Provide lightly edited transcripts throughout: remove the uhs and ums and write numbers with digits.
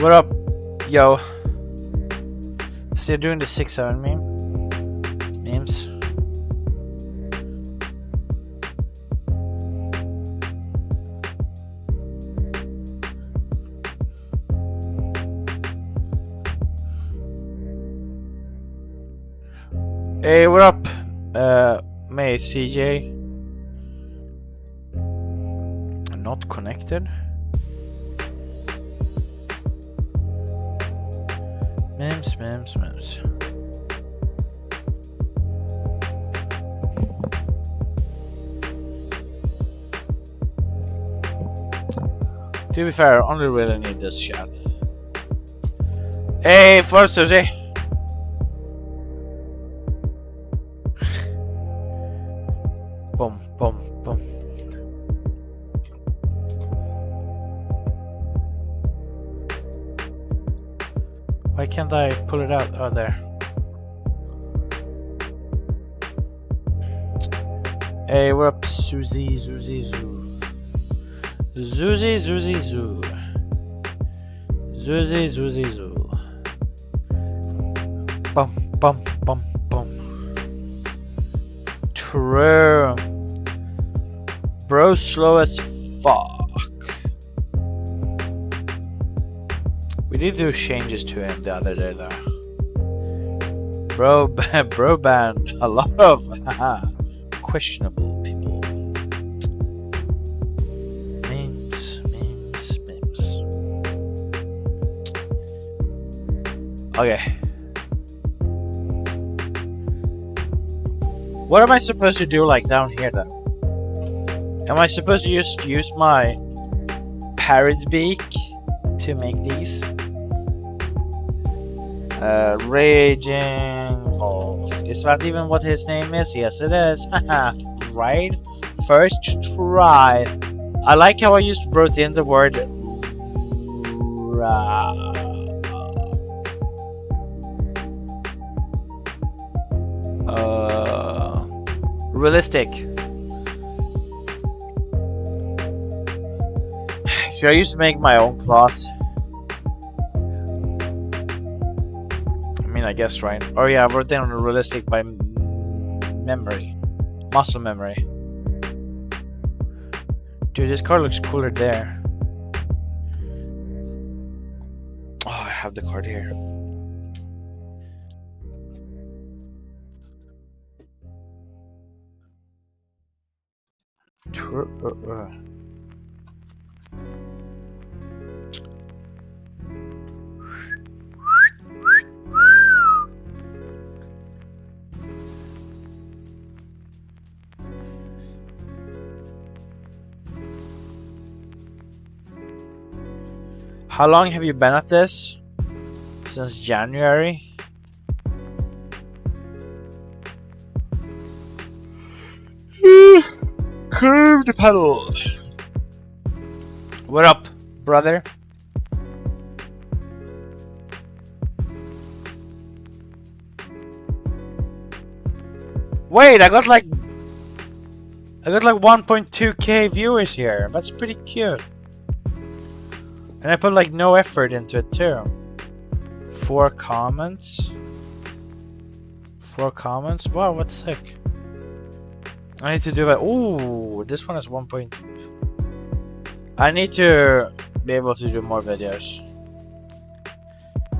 What up, yo? Still doing the 6-7 memes. Hey, what up, mate, CJ? Not connected. Memes. To be fair, I only really need this chat. Hey, first Susie. Boom. Why can't I pull it out? Oh, there. Hey, what up, Susie, Zuzi, Zoo. Zuzi, Zuzi, Zoo. Zuzi, Zuzi, Zoo. Bum. True. Bro, slow as fuck. We did do changes to him the other day, though. Bro banned a lot of questionable people. Memes. Okay. What am I supposed to do, like, down here, though? Am I supposed to just use my parrot beak to make these? Raging Ball. Is that even what his name is? Yes, it is. Right? First try. I like how I just wrote in the word realistic. Should I used to make my own class? I guess, right? Oh yeah, I wrote down realistic by memory. Muscle memory. Dude, this card looks cooler there. Oh, I have the card here. How long have you been at this? Since January? Curve the pedal. What up, brother? Wait, I got like 1.2k viewers here. That's pretty cute. And I put like no effort into it too. 4 comments. Wow, what's sick. I need to do that. Ooh, this one is 1. I need to be able to do more videos.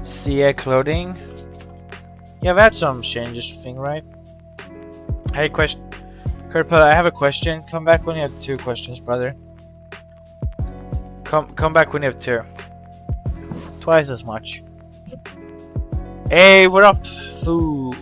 CA clothing. Yeah, I've had some changes thing, right? Hey, Kurt, I have a question. Come back when you have 2 questions, brother. Come back when you have 2. Twice as much. Hey, what up, fool?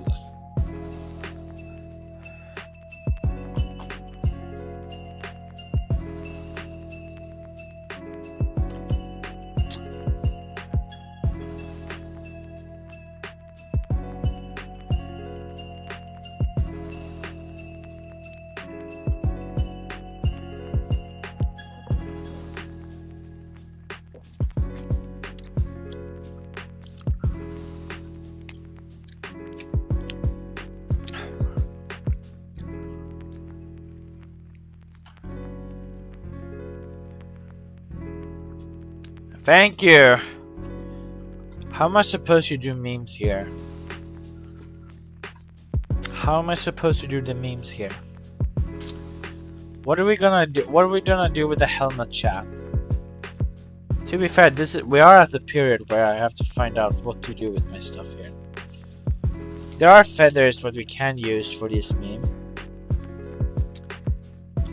Thank you. How am I supposed to do memes here? How am I supposed to do the memes here? What are we gonna do? What are we gonna do with the helmet chat? To be fair, we are at the period where I have to find out what to do with my stuff here. There are feathers what we can use for this meme.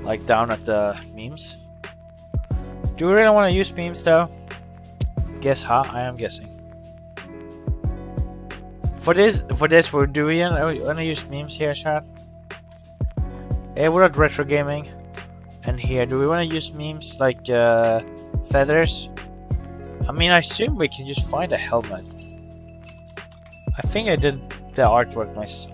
Like down at the memes. Do we really want to use memes though? Guess how? I am guessing. For this, do we want to use memes here, chat? Hey, we're at retro gaming, and here, do we want to use memes like feathers? I mean, I assume we can just find a helmet. I think I did the artwork myself.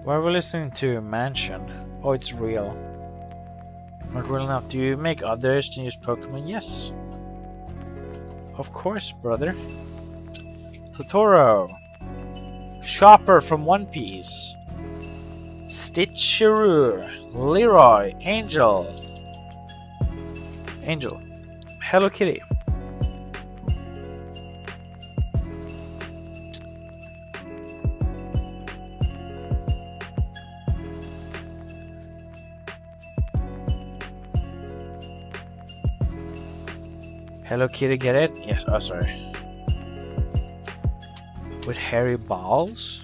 Why are we listening to Mansion? Oh, it's real. Not real enough. Do you make others to use Pokemon? Yes. Of course, brother. Totoro. Chopper from One Piece. Stitcheroo. Leroy. Angel. Hello Kitty. Hello Kitty, get it? Yes, oh sorry. With hairy balls?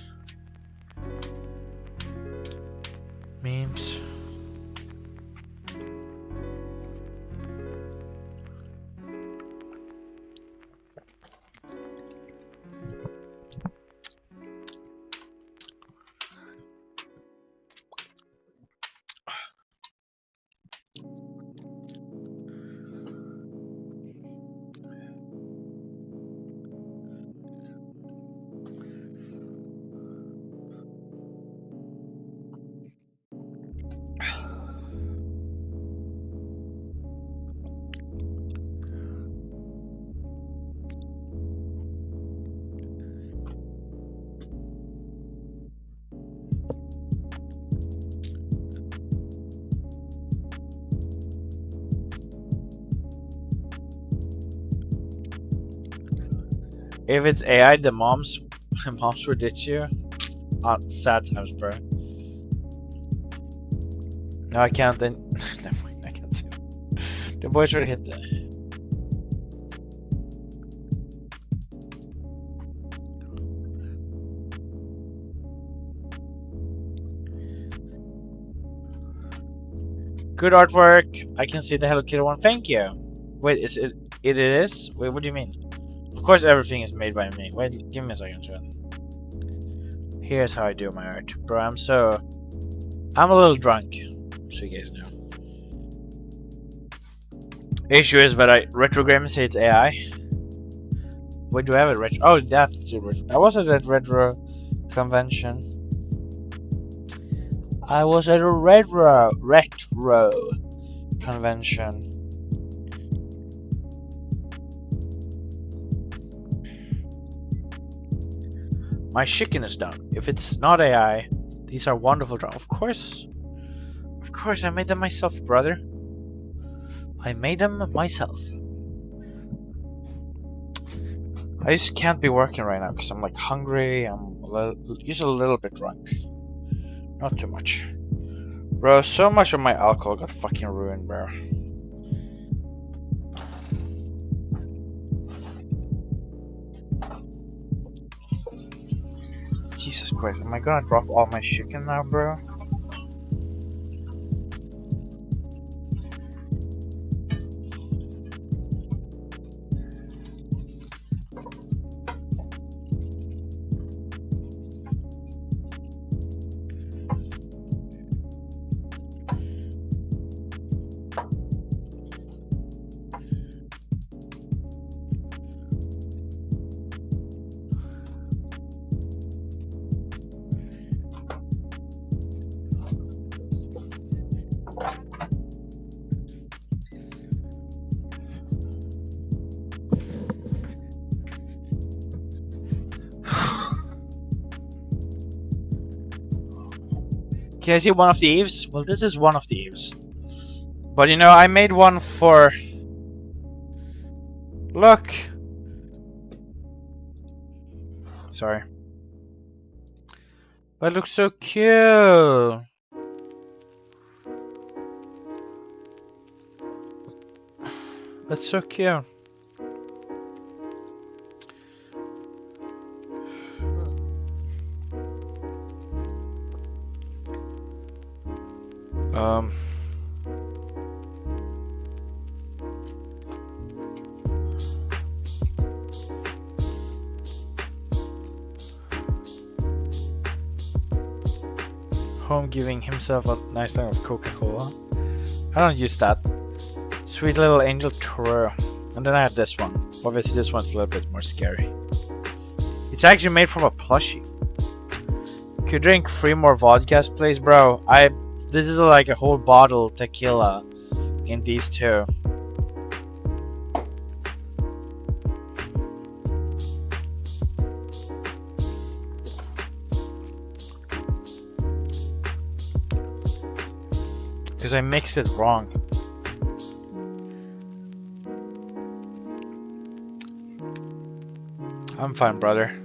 Memes. If it's AI, the moms will ditch you. Sad times, bro. No, I can't. Then never mind, I can't. The boys will hit that. Good artwork. I can see the Hello Kitty one. Thank you. Wait, is it? It is? Wait, what do you mean? Of course, everything is made by me. Wait, give me a second, chat. Here's how I do my art, bro. I'm a little drunk, so you guys know. Issue is that retro gamers say it's AI. Wait, do I have a retro? Oh, that's a retro. I was at that retro convention. I was at a retro convention. My chicken is done. If it's not AI, these are wonderful drawings. Of course, I made them myself, brother. I made them myself. I just can't be working right now because I'm like hungry. I'm usually a little bit drunk. Not too much. Bro, so much of my alcohol got fucking ruined, bro. Jesus Christ, am I gonna drop all my chicken now, bro? Can I see one of the eaves? Well, this is one of the eaves. But you know, I made one for... Look! Sorry. But it looks so cute! That's so cute. Home giving himself a nice thing of Coca-Cola. I don't use that. Sweet little angel true. And then I have this one. Obviously this one's a little bit more scary. It's actually made from a plushie. Could you drink 3 more vodkas, please, bro? This is like a whole bottle tequila in these 2. Because I mixed it wrong. I'm fine, brother.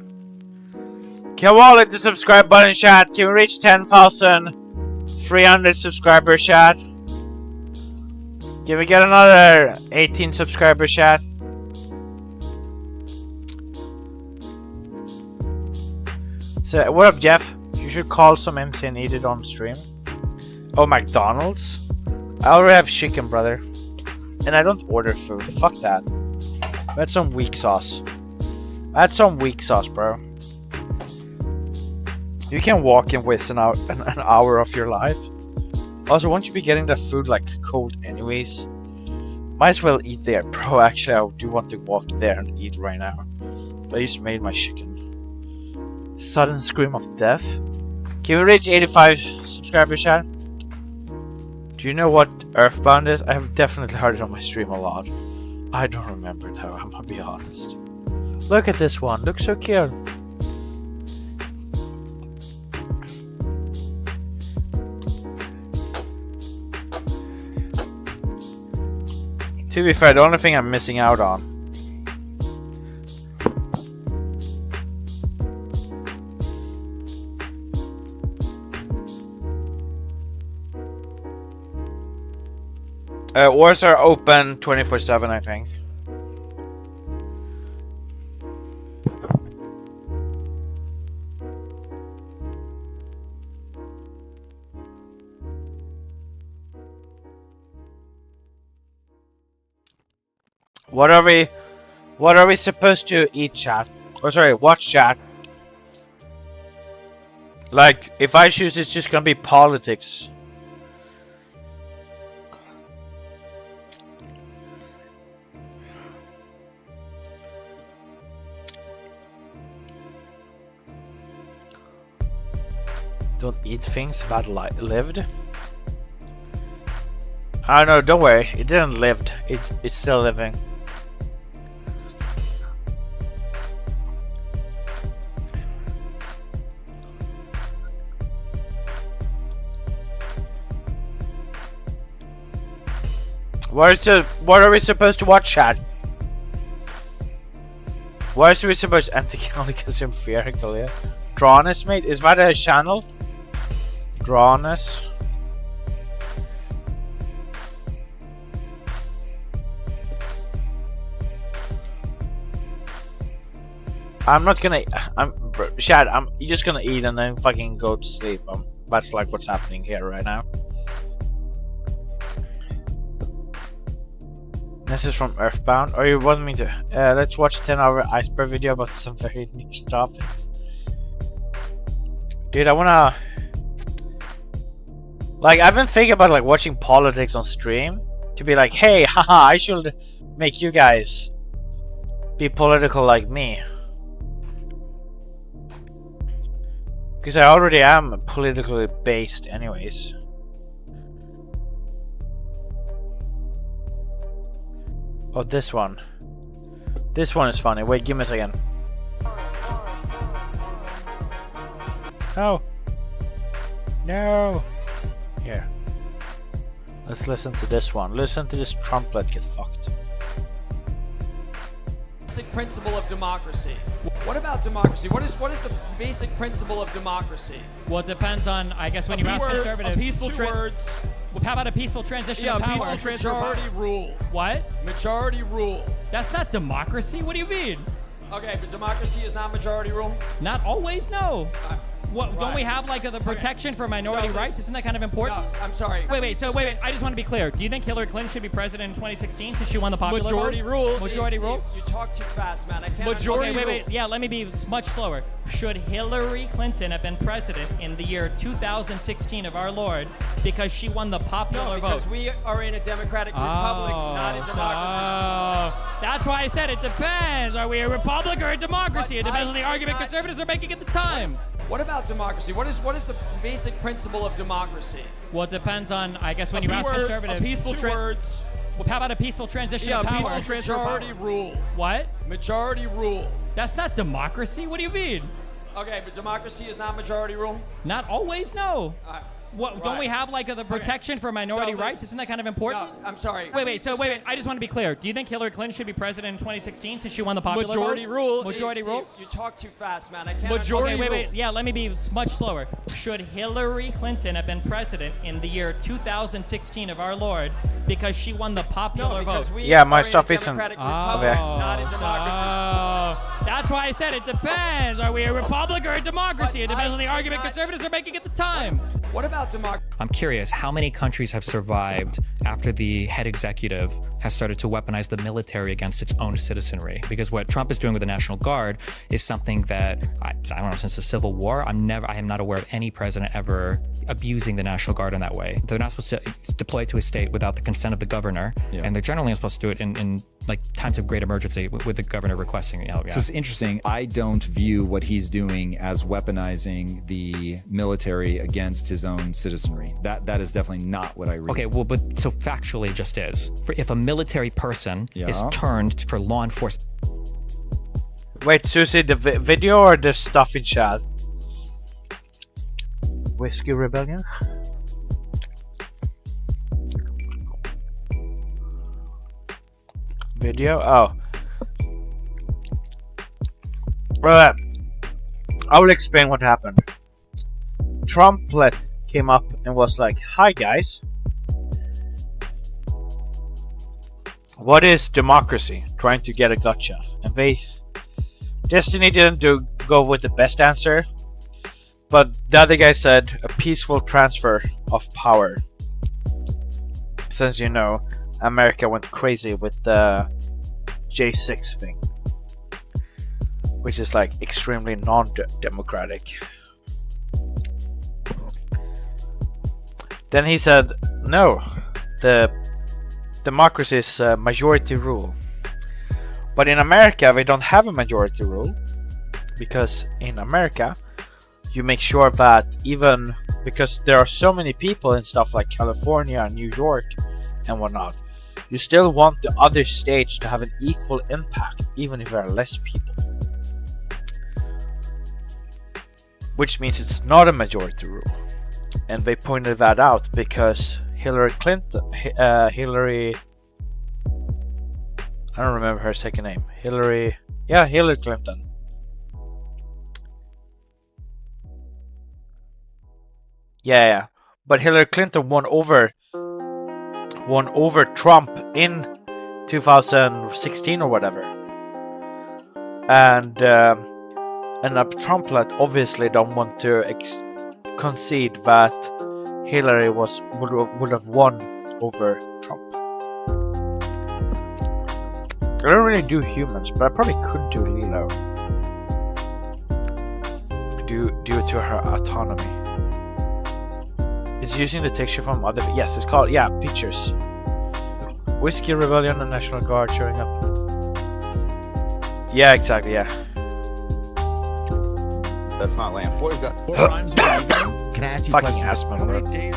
Can we all hit the subscribe button, chat? Can we reach 10,300 subscribers, chat? Can we get another 18 subscribers, chat? So, what up, Jeff? You should call some MC and eat it on stream. Oh, McDonald's? I already have chicken, brother. And I don't order food. Fuck that. I had some weak sauce. Bro. You can walk and waste an hour of your life. Also, won't you be getting that food like cold anyways? Might as well eat there, bro. Actually, I do want to walk there and eat right now. But I just made my chicken. Sudden scream of death. Can we reach 85 subscribers, chat? Do you know what Earthbound is? I have definitely heard it on my stream a lot. I don't remember though, I'm gonna be honest. Look at this one, looks so cute. To be fair, the only thing I'm missing out on wars are open 24/7, I think. What are we supposed to eat, chat? Or sorry, watch, chat? Like, if I choose, it's just gonna be politics. Don't eat things that lived. Oh no, don't worry. It didn't live. It's still living. What are we supposed to watch, chat? What are we supposed to anti-only consume theoretical, yeah? Drawness, mate? Is that a channel? Drawness. I'm not gonna. Chad. You're just gonna eat and then fucking go to sleep. That's like what's happening here right now. This is from Earthbound. Or you want me to? Let's watch a 10-hour iceberg video about some very niche topics. Dude, I wanna. Like, I've been thinking about like watching politics on stream to be like, hey, haha, I should make you guys be political like me. Because I already am politically based anyways. Oh, this one. This one is funny. Wait, give me a second. No. No. Here. Let's listen to this one. Listen to this Trumplet get fucked. Basic principle of democracy. What about democracy? What is the basic principle of democracy? Well, it depends on, I guess, when you ask conservatives. A peaceful words. Well, how about a peaceful transition of power? Peaceful majority rule. What? Majority rule. That's not democracy. What do you mean? Okay, but democracy is not majority rule? Not always, no. What, right. Don't we have like the protection for minority rights? Isn't that kind of important? No, I'm sorry. Wait. I just want to be clear. Do you think Hillary Clinton should be president in 2016 since she won the popular majority vote? Rule? Majority rule. You talk too fast, man. I can't. Majority rule. Wait. Yeah, let me be much slower. Should Hillary Clinton have been president in the year 2016 of our Lord because she won the popular vote? No, because we are in a democratic republic, not a democracy. That's why I said it depends. Are we a republic or a democracy? It depends on the argument conservatives are making at the time. What about democracy? What is the basic principle of democracy? Well, it depends on, I guess, when you ask conservatives. A peaceful words. Well, how about a peaceful transition of power? Majority rule. What? Majority rule. That's not democracy. What do you mean? Okay, but democracy is not majority rule? Not always, no. Right. Don't we have like the protection for minority rights? Isn't that kind of important? No, I'm sorry. Wait. I just want to be clear. Do you think Hillary Clinton should be president in 2016 since she won the popular majority vote? Rule? Majority rule. You talk too fast, man. I can't. Majority rule. Wait. Yeah, let me be much slower. Should Hillary Clinton have been president in the year 2016 of our Lord because she won the popular vote? Yeah, my stuff isn't. Republic, not a democracy. That's why I said it depends. Are we a republic or a democracy? It depends on the argument conservatives are making at the time. What about democracy? I'm curious, how many countries have survived after the head executive has started to weaponize the military against its own citizenry? Because what Trump is doing with the National Guard is something that, I don't know, since the Civil War, I am not aware of any president ever abusing the National Guard in that way. They're not supposed to deploy to a state without the consent of the governor, and they're generally not supposed to do it in like times of great emergency with the governor requesting. So it's interesting. I don't view what he's doing as weaponizing the military against his own citizenry. That is definitely not what I read. Okay, well, but so factually it just is. If a military person is turned for law enforcement. Wait, Susie, the video or the stuff in chat? Whiskey Rebellion? Video? Oh. Well, I will explain what happened. Trumplet came up and was like, "Hi guys. What is democracy?" Trying to get a gotcha. And Destiny didn't go with the best answer. But the other guy said a peaceful transfer of power. Since you know, America went crazy with the J6 thing, which is like extremely non-democratic. Then he said, no, the democracy is majority rule. But in America, we don't have a majority rule, because in America, you make sure that even because there are so many people in stuff like California and New York and whatnot, you still want the other states to have an equal impact, even if there are less people. Which means it's not a majority rule. And they pointed that out because Hillary Clinton, I don't remember her second name. Hillary Clinton. Yeah. But Hillary Clinton won over Trump in 2016 or whatever. And Trumplet obviously don't want to concede that Hillary would have won over Trump. I don't really do humans, but I probably could do Lilo. Due to her autonomy. It's using the texture from other... Yes, it's called... Yeah, pictures. Whiskey Rebellion and National Guard showing up. Yeah, exactly, yeah. That's not lamb. What is that? Can I ask you fucking ass, man. How many days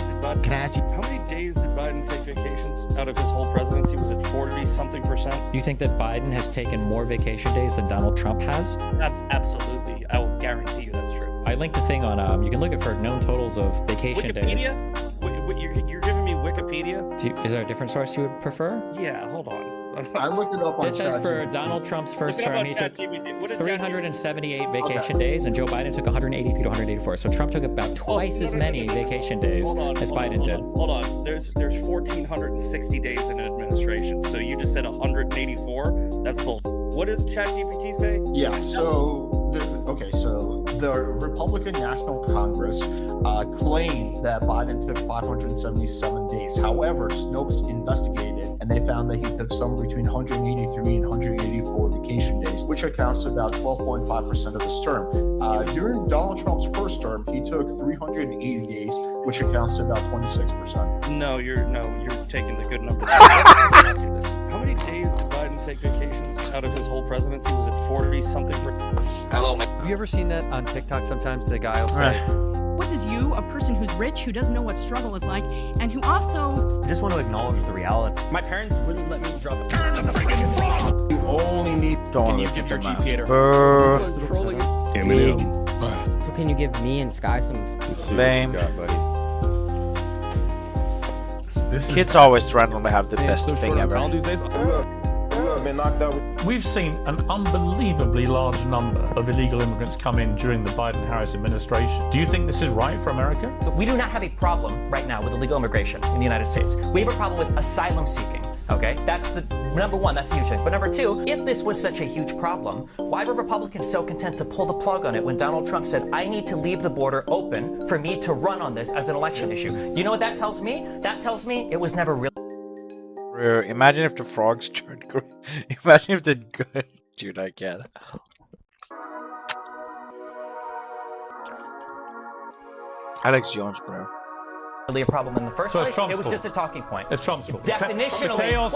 did Biden take vacations out of his whole presidency? Was it 40-something%? Do you think that Biden has taken more vacation days than Donald Trump has? That's absolutely. I will guarantee you that's true. I linked a thing on, you can look at for known totals of vacation days. Wikipedia? Wikipedia. Is there a different source you would prefer? Yeah, hold on. I looked it up on This says for Donald Trump's first term, he took 378 vacation days, and Joe Biden took 183 to 184. So Trump took about twice as many vacation days as Biden did. Hold on. There's 1,460 days in administration. So you just said 184? That's bull. What does ChatGPT say? Yeah, so the Republican National Congress claimed that Biden took 577 days. However, Snopes investigated and they found that he took somewhere between 183 and 184 vacation days, which accounts to about 12.5% of his term. During Donald Trump's first term, he took 380 days, which accounts to about 26%. No, you're taking the good number. How many days did Biden take vacations out of his whole presidency? Was it 40 something? Hello, Have you ever seen that on TikTok? Sometimes the guy will say, what does you, a person who's rich, who doesn't know what struggle is like, and who also... I just want to acknowledge the reality. My parents wouldn't let me drop it. You only need... Don't listen to Eminem. So can you give me and Sky some... Lame. Kids always randomly have the best thing ever. We've seen an unbelievably large number of illegal immigrants come in during the Biden-Harris administration. Do you think this is right for America? We do not have a problem right now with illegal immigration in the United States. We have a problem with asylum seeking. Okay, that's the number one. That's a huge thing. But number two, if this was such a huge problem, why were Republicans so content to pull the plug on it when Donald Trump said, I need to leave the border open for me to run on this as an election issue? You know what that tells me? That tells me it was never really... Imagine if the frogs turned green. Imagine if the good... Dude, I get it. Alex Jones, bro. Really a problem in the first place. It was just a talking point. It's Trump's fault. Definitionally.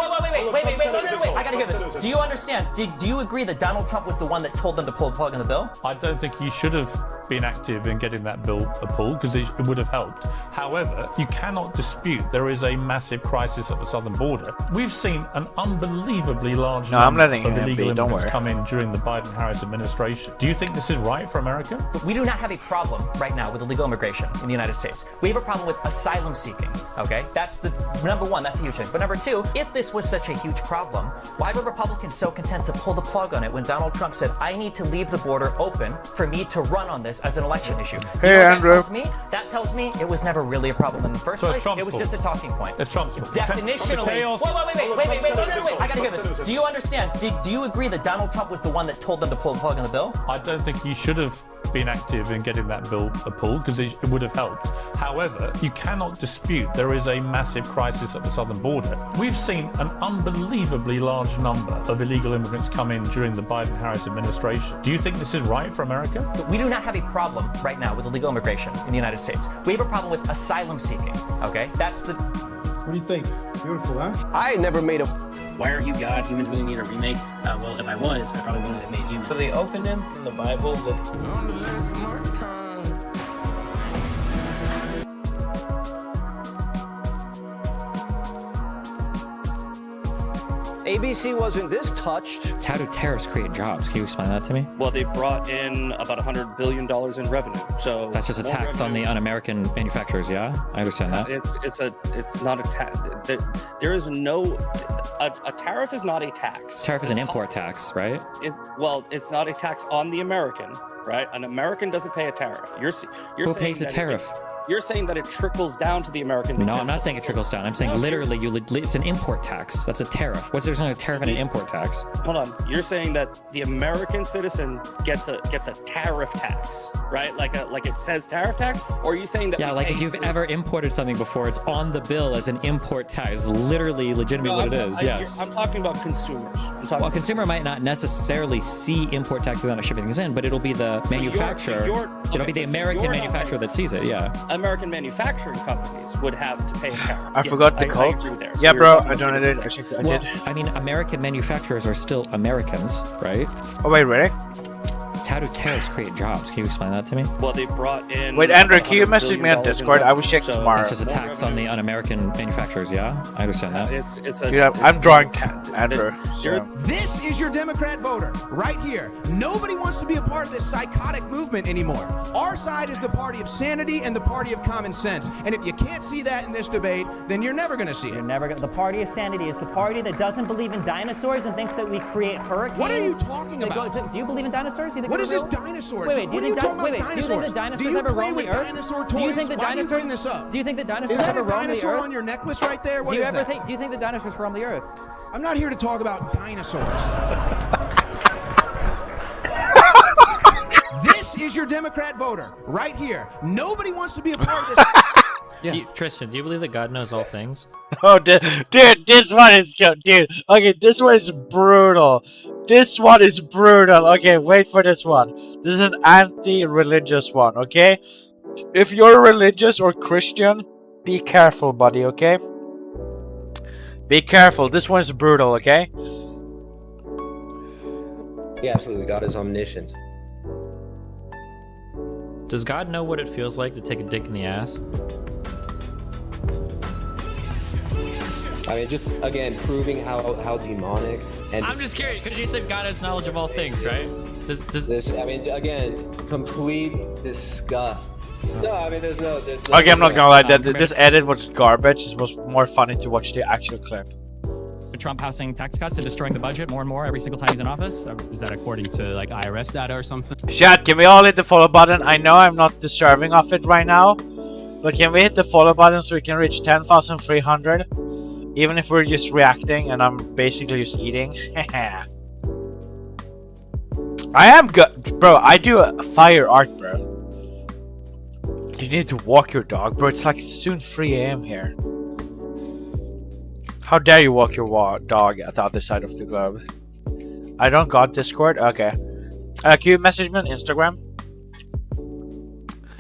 Wait, I gotta hear this. Do you understand? Do you agree that Donald Trump was the one that told them to pull the plug on the bill? I don't think he should have been active in getting that bill pulled because it would have helped. However, you cannot dispute there is a massive crisis at the southern border. We've seen an unbelievably large number of illegal immigrants come in during the Biden-Harris administration. Do you think this is right for America? We do not have a problem right now with illegal immigration in the United States. We have a problem with asylum seeking. Okay, that's the number one. That's a huge thing. But number two, if this was such a huge problem, why were Republicans so content to pull the plug on it when Donald Trump said, I need to leave the border open for me to run on this as an election issue? Hey, Andrew. That tells me it was never really a problem in the first place. It was just a talking point. It's Trump's fault. Definitionally. Wait, I gotta hear this. Do you understand? Do you agree that Donald Trump was the one that told them to pull the plug on the bill? I don't think he should have been active in getting that bill pulled because it would have helped. However, you cannot dispute there is a massive crisis at the southern border. We've seen an unbelievably large number of illegal immigrants come in during the Biden-Harris administration. Do you think this is right for America? We do not have a problem right now with illegal immigration in the United States. We have a problem with asylum seeking. Okay, that's the... What do you think? Beautiful, huh? I never made a... Why aren't you God? Humans really need a remake. Well, if I was, I probably wouldn't have made you. So they opened him from the Bible with... ABC wasn't this touched. How do tariffs create jobs? Can you explain that to me? Well, they brought in about $100 billion in revenue. So that's just a tax on the un-American manufacturers. Yeah, I understand that. It's not a tax. There is no a tariff is not a tax. Tariff is an import tax, right? It's not a tax on the American, right? An American doesn't pay a tariff. Who pays a tariff? You're saying that it trickles down to the American. No, I'm not saying it trickles down. I'm saying literally, it's an import tax. That's a tariff. What's there's not a tariff and an import tax? Hold on. You're saying that the American citizen gets a tariff tax, right? Like it says tariff tax, or are you saying that? Yeah, like if you've ever imported something before, it's on the bill as an import tax. It's literally legitimately what it is. Yes. I'm talking about consumers. Well, a consumer might not necessarily see import tax without shipping things in, but it'll be the manufacturer. It'll be the American manufacturer that sees it. Yeah. American manufacturing companies would have to pay a tariff. I forgot the code. Yeah, bro, I donated. I did. I mean, American manufacturers are still Americans, right? Oh wait, really? how do tariffs create jobs? Can you explain that to me? Well, they brought in. Wait, Andrew, can you message me on Discord? I will check tomorrow. It's just a tax on the un-American manufacturers, yeah? I understand that. Dude, I'm drawing Andrew. So. This is your Democrat voter, right here. Nobody wants to be a part of this psychotic movement anymore. Our side is the party of sanity and the party of common sense. And if you can't see that in this debate, then you're never going to see it. You're never going to. The party of sanity is the party that doesn't believe in dinosaurs and thinks that we create hurricanes. What are you talking about? Do you believe in dinosaurs? You think What is this dinosaurs? Wait, do you think dinosaurs? Do you think that play ever roamed with the earth? dinosaur toys? Do you think that Why do you dinosaurs? bring this up? Do you think that dinosaurs Is that ever a roamed the dinosaur earth? on your necklace right there? What do you is ever that? think? Do you think that dinosaurs roam the earth? I'm not here to talk about dinosaurs. This is your Democrat voter, right here. Nobody wants to be a part of this. Yeah. Tristan, do you believe that God knows all things? Oh, dude, this one is good, dude. Okay, this one is brutal. This one is brutal. Okay, wait for this one. This is an anti-religious one, okay? If you're religious or Christian, be careful, buddy, okay? Be careful. This one's brutal, okay? Yeah, absolutely. God is omniscient. Does God know what it feels like to take a dick in the ass? I mean, just again proving how demonic and. I'm just curious because you said God has knowledge of all things, right? Does this? I mean, again, complete disgust. No, I mean, there's no. Okay, I'm not gonna lie. This edit was garbage. It was more funny to watch the actual clip. Trump passing tax cuts and destroying the budget more and more every single time he's in office? Is that according to like IRS data or something? Chat, can we all hit the follow button? I know I'm not deserving of it right now, but can we hit the follow button so we can reach 10,300? Even if we're just reacting and I'm basically just eating. I am good, bro. I do fire art, bro. You need to walk your dog, bro. It's like soon 3 a.m. here. How dare you walk your dog at the other side of the globe? I don't got Discord? Okay. Can you message me on Instagram?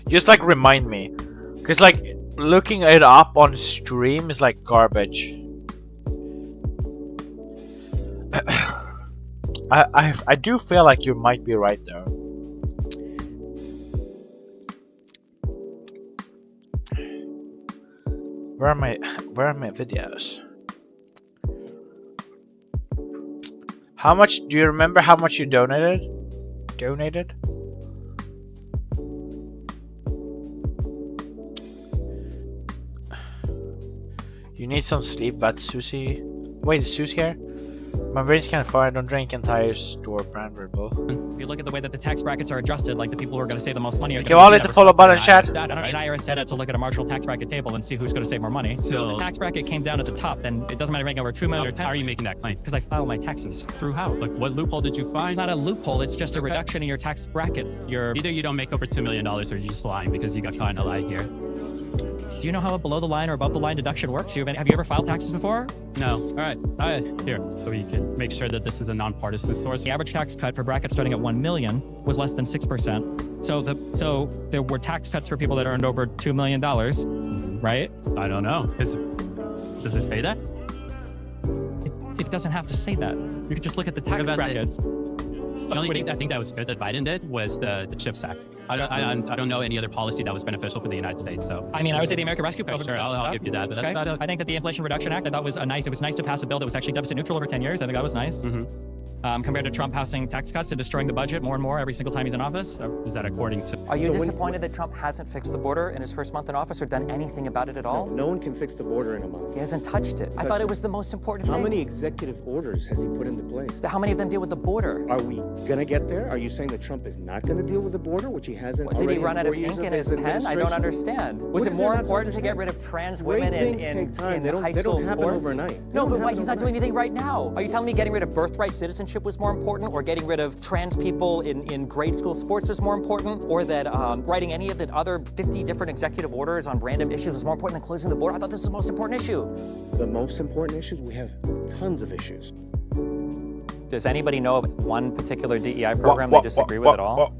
Just like remind me. Because like looking it up on stream is like garbage. I do feel like you might be right though. Where are my videos? How much do you remember how much you donated? You need some sleep, but Susie. Wait, is Susie here? My brain's kind of far. I don't drink entire store brand Red Bull. If you look at the way that the tax brackets are adjusted, like the people who are going to save the most money are okay, well, I'll hit the follow button, chat. I don't need IRS data to look at a marginal tax bracket table and see who's going to save more money. So if the tax bracket came down at the top, then it doesn't matter making over $2 million or 10. How are you making that claim? Because I file my taxes. Through how? Like, what loophole did you find? It's not a loophole. It's just a reduction in your tax bracket. Either you don't make over $2 million or you're just lying because you got caught in a lie here. Do you know how a below the line or above the line deduction works? Have you ever filed taxes before? No. All right. Here, so we can make sure that this is a nonpartisan source. The average tax cut for brackets starting at 1 million was less than 6%. So there were tax cuts for people that earned over $2 million, right? I don't know. Does it say that? It doesn't have to say that. You could just look at the tax brackets. The only thing I think that was good that Biden did was the CHIPS Act. I don't know any other policy that was beneficial for the United States. So I mean, I would say the American Rescue Plan. Sure, I'll give you that. But okay. I think that the Inflation Reduction Act, I thought was it was nice to pass a bill that was actually deficit neutral over 10 years. I think that was nice. Compared to Trump passing tax cuts and destroying the budget more and more every single time he's in office. Is that according to? Are you disappointed that Trump hasn't fixed the border in his first month in office or done anything about it at all? No one can fix the border in a month. He hasn't touched it. I thought it was the most important thing. How many executive orders has he put into place? How many of them deal with the border? Are we gonna get there? Are you saying that Trump is not gonna deal with the border, which he hasn't already? Did he run out of ink in his pen? I don't understand. Was it more important to get rid of trans women in high school sports? They don't happen overnight. No, but why? He's not doing anything right now. Are you telling me getting rid of birthright citizenship was more important, or getting rid of trans people in grade school sports was more important, or that writing any of the other 50 different executive orders on random issues was more important than closing the border? I thought this was the most important issue. The most important issues? We have tons of issues. Does anybody know of one particular DEI program they disagree with at all?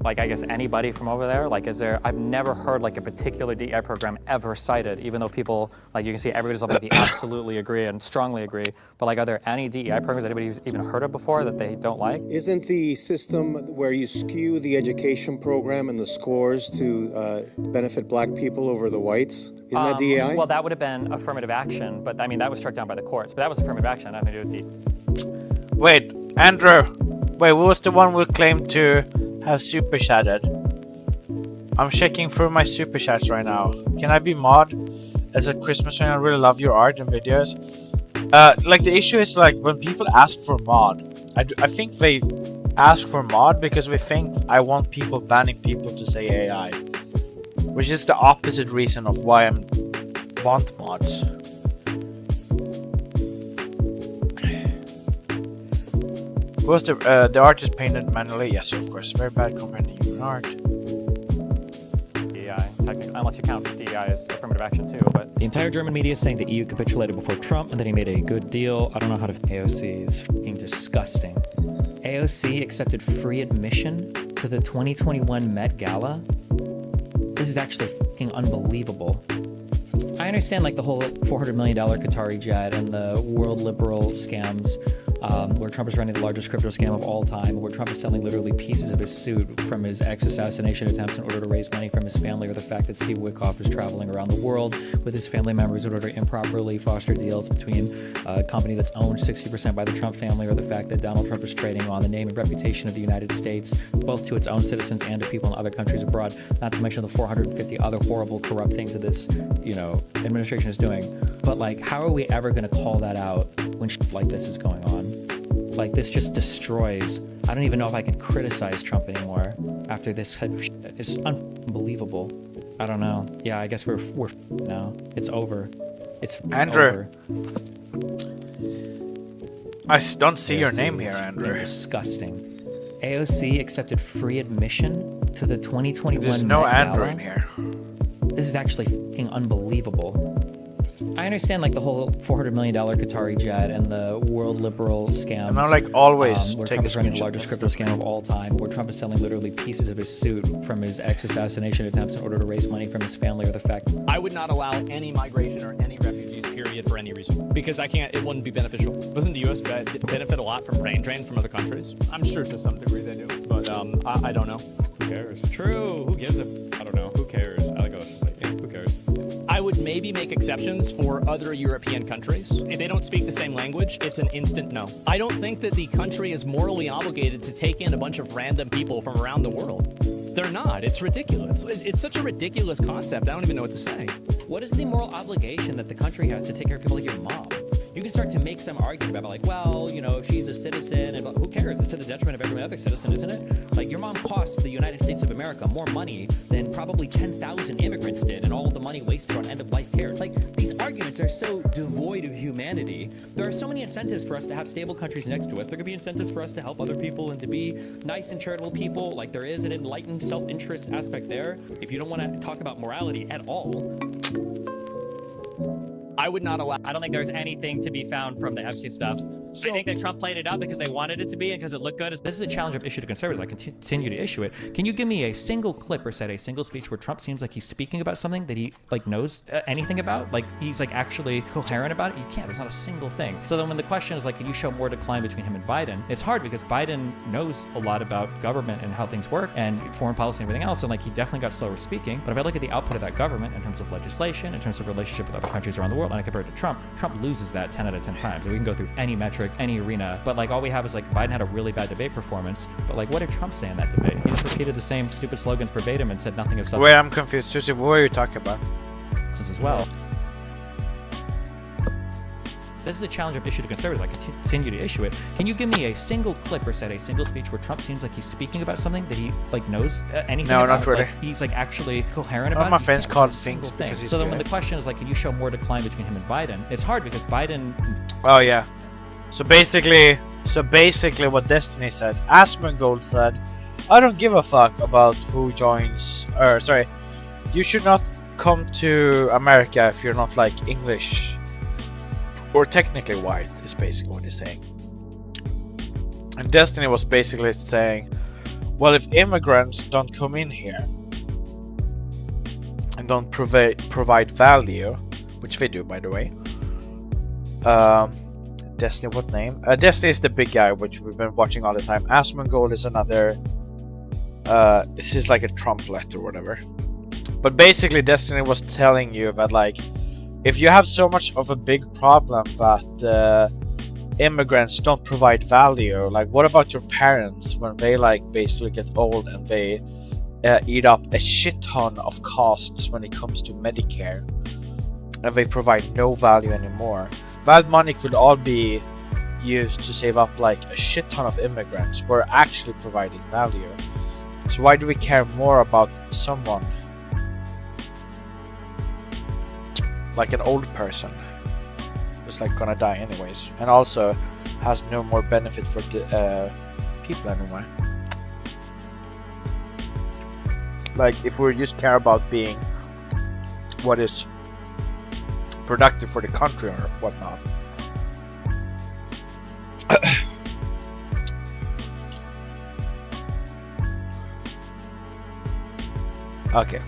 like, I guess anybody from over there? Like, is there, I've never heard like a particular DEI program ever cited, even though people, like you can see everybody's like they absolutely agree and strongly agree, but like, are there any DEI programs anybody's even heard of before that they don't like? Isn't the system where you skew the education program and the scores to benefit black people over the whites? Isn't that DEI? Well, that would have been affirmative action, but I mean, that was struck down by the courts, but that was affirmative action, nothing to do with DEI. Wait, Andrew. Wait, what was the one we claimed to have super chatted? I'm checking through my super chats right now. Can I be mod? As a Christmas fan, I really love your art and videos. Like, the issue is, like, when people ask for mod, I think they ask for mod because they think I want people banning people to say AI. Which is the opposite reason of why I want mods. Was the art is painted manually? Yes, of course. Very bad compared to human art. DEI, technically, unless you count DEI as affirmative action too. But the entire German media is saying the EU capitulated before Trump and that he made a good deal. I don't know how to. AOC is fucking disgusting. AOC accepted free admission to the 2021 Met Gala. This is actually fucking unbelievable. I understand like the whole $400 million Qatari jet and the world liberal scams, where Trump is running the largest crypto scam of all time, where Trump is selling literally pieces of his suit from his ex-assassination attempts in order to raise money from his family, or the fact that Steve Witkoff is traveling around the world with his family members in order to improperly foster deals between a company that's owned 60% by the Trump family, or the fact that Donald Trump is trading on the name and reputation of the United States, both to its own citizens and to people in other countries abroad, not to mention the 450 other horrible, corrupt things that this, administration is doing. But like, how are we ever going to call that out when shit like this is going on? Like, this just destroys. I don't even know if I can criticize Trump anymore after this type of shit. It's unbelievable. I don't know. Yeah, I guess we're now. It's over. It's Andrew. Over. I don't see your AOC name here, Andrew. Disgusting. AOC accepted free admission to the 2021 There's no Met Andrew Gala. in here. This is actually fucking unbelievable. I understand like the whole $400 million Qatari jet and the world liberal scams. And I like always where take Trump a is running the screenshot. largest crypto scam of all time, where Trump is selling literally pieces of his suit from his ex-assassination attempts in order to raise money from his family, or the fact. I would not allow any migration or any refugees, period, for any reason. Because it wouldn't be beneficial. Doesn't the U.S. benefit a lot from brain drain from other countries? I'm sure to some degree they do, but I don't know. Who cares? True. Who gives a? I don't know. Who cares? I like just like, yeah, who cares? I would maybe make exceptions for other European countries. If they don't speak the same language, it's an instant no. I don't think that the country is morally obligated to take in a bunch of random people from around the world. They're not. It's ridiculous. It's such a ridiculous concept. I don't even know what to say. What is the moral obligation that the country has to take care of people like your mom? You can start to make some argument about like, well, if she's a citizen, and who cares? It's to the detriment of every other citizen, isn't it? Like, your mom costs the United States of America more money than probably 10,000 immigrants did, and all the money wasted on end-of-life care. Like, these arguments are so devoid of humanity. There are so many incentives for us to have stable countries next to us. There could be incentives for us to help other people and to be nice and charitable people. Like, there is an enlightened self-interest aspect there. If you don't want to talk about morality at all, I would not allow. I don't think there's anything to be found from the Epstein stuff. I think that Trump played it up because they wanted it to be and because it looked good. this is a challenge I've issued to conservatives. I continue to issue it. Can you give me a single clip or said a single speech where Trump seems like he's speaking about something that he knows anything about? Like, he's actually coherent about it? You can't. There's not a single thing. So then when the question is can you show more decline between him and Biden? It's hard because Biden knows a lot about government and how things work and foreign policy and everything else. And he definitely got slower speaking. But if I look at the output of that government in terms of legislation, in terms of relationship with other countries around the world, and I compare it to Trump loses that 10 out of 10 times. We can go through any metric, any arena. But all we have is Biden had a really bad debate performance. But what did Trump say in that debate? He just repeated the same stupid slogans verbatim and said nothing of substance. Wait, I'm confused. Susie, what are you talking about? As well. This is a challenge I've issued to conservatives. I continue to issue it. Can you give me a single clip or said a single speech where Trump seems like he's speaking about something that he knows anything about? No, not really. He's actually coherent about One it. of my friends called things because he's So then when the question is can you show more decline between him and Biden? It's hard because Biden. Oh yeah. So basically what Destiny said, Asmongold said, I don't give a fuck about who joins, you should not come to America if you're not English or technically white, is basically what he's saying. And Destiny was basically saying, well, if immigrants don't come in here and don't provide value, which they do, by the way. Destiny, what name? Destiny is the big guy, which we've been watching all the time. Asmongold is another. This is like a Trumplet or whatever. But basically, Destiny was telling you that, like, if you have so much of a big problem that immigrants don't provide value, like, what about your parents when they, like, basically get old and they eat up a shit ton of costs when it comes to Medicare, and they provide no value anymore? That money could all be used to save up like a shit ton of immigrants who are actually providing value. So why do we care more about someone like an old person who's like gonna die anyways, and also has no more benefit for the people anymore? Like, if we just care about being what is productive for the country or whatnot. Okay.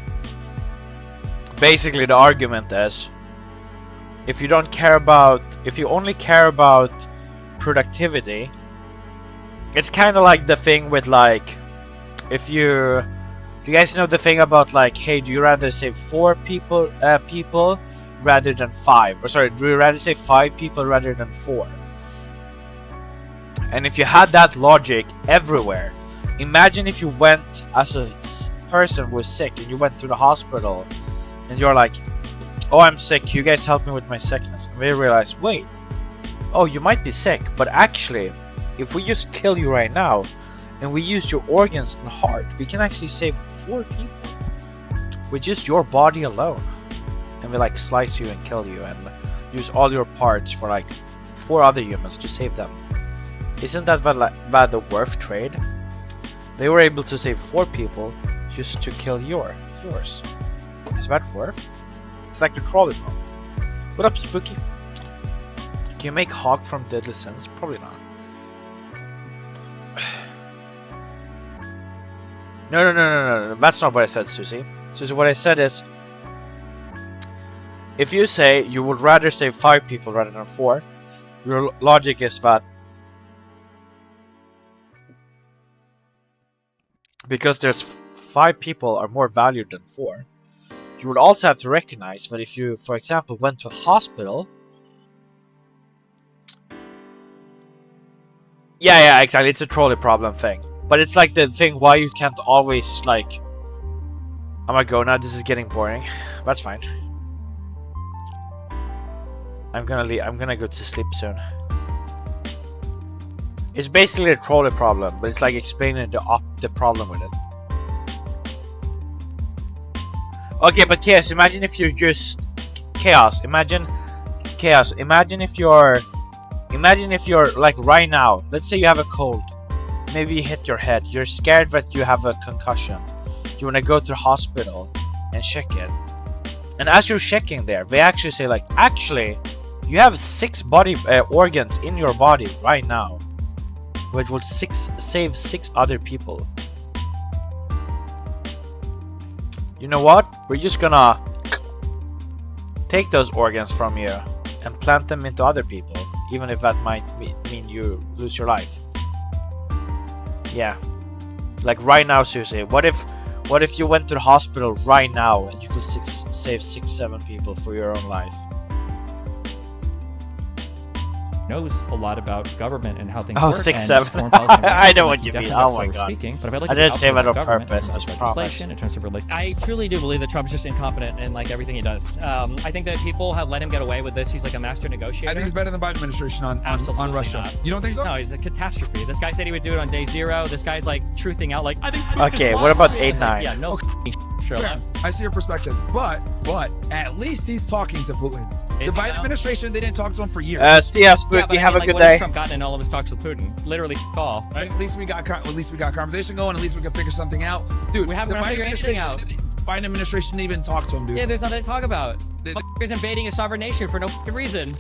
Basically, the argument is, if you only care about productivity, it's kind of like the thing with, like, do you guys know the thing about, like, hey, do you rather save 4 people rather than 5? Or sorry, do you rather save 5 people rather than 4? And if you had that logic everywhere, imagine if you went as a person who was sick and you went to the hospital and you're like, oh, I'm sick, you guys help me with my sickness. And they realize, wait, oh, you might be sick, but actually, if we just kill you right now and we use your organs and heart, we can actually save 4 people with just your body alone. And we like slice you and kill you and use all your parts for like 4 other humans to save them. Isn't that bad the worth trade? They were able to save 4 people just to kill yours. Is that worth? It's like the trolley bomb. What up, Spooky? Can you make Hawk from Deadly Sins? Probably not. No. That's not what I said, Susie. Susie, what I said is, if you say you would rather save 5 people rather than 4, your logic is that because there's 5 people are more valued than 4, you would also have to recognize that if you, for example, went to a hospital. Yeah, exactly. It's a trolley problem thing. But it's like the thing why you can't always, like... I'm gonna go now, this is getting boring. That's fine. I'm gonna leave. I'm gonna go to sleep soon. It's basically a trolley problem, but it's like explaining the problem with it. Okay, but Chaos, imagine if you're just... Chaos, imagine if you're like right now, let's say you have a cold. Maybe you hit your head. You're scared that you have a concussion. You want to go to the hospital and check it. And as you're checking there, they actually say like, actually, you have 6 body organs in your body right now, which will save 6 other people. You know what? We're just gonna take those organs from you and plant them into other people, even if that might mean you lose your life. Yeah, like right now, Susie. What if you went to the hospital right now and you could save 6-7 people for your own life? Knows a lot about government and how things work. 6-7. I know what you mean. Oh my god. But if I didn't say that on purpose. I promise. In terms of I truly do believe that Trump is just incompetent in like everything he does. I think that people have let him get away with this. He's like a master negotiator. I think he's better than the Biden administration on Russia. Not. You don't think so? No, he's a catastrophe. This guy said he would do it on day 0. This guy's like truthing out like, I think. Okay, what about 8-9? Yeah, no. Sure. Yeah, I see your perspective, but at least he's talking to Putin. The Biden administration, they didn't talk to him for years. See ya, Spook. You have a good what day. Has Trump gotten in all of his talks with Putin? Literally, call. Right? At least we got conversation going. At least we can figure something out, dude. We haven't figured anything out. Biden administration didn't even talk to him, dude. Yeah, there's nothing to talk about. Is invading a sovereign nation for no reason.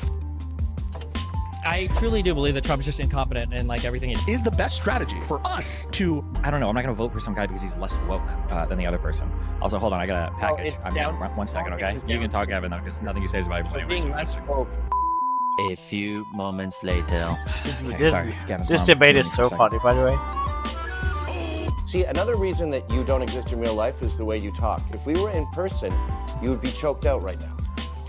I truly do believe that Trump is just incompetent in like everything. Is the best strategy for us to... I don't know. I'm not going to vote for some guy because he's less woke than the other person. Also, hold on. I got a package. One second, okay? You can talk, Gavin, though, because nothing you say is valuable anyway. Being less woke. A few moments later. This debate is so funny, by the way. See, another reason that you don't exist in real life is the way you talk. If we were in person, you would be choked out right now.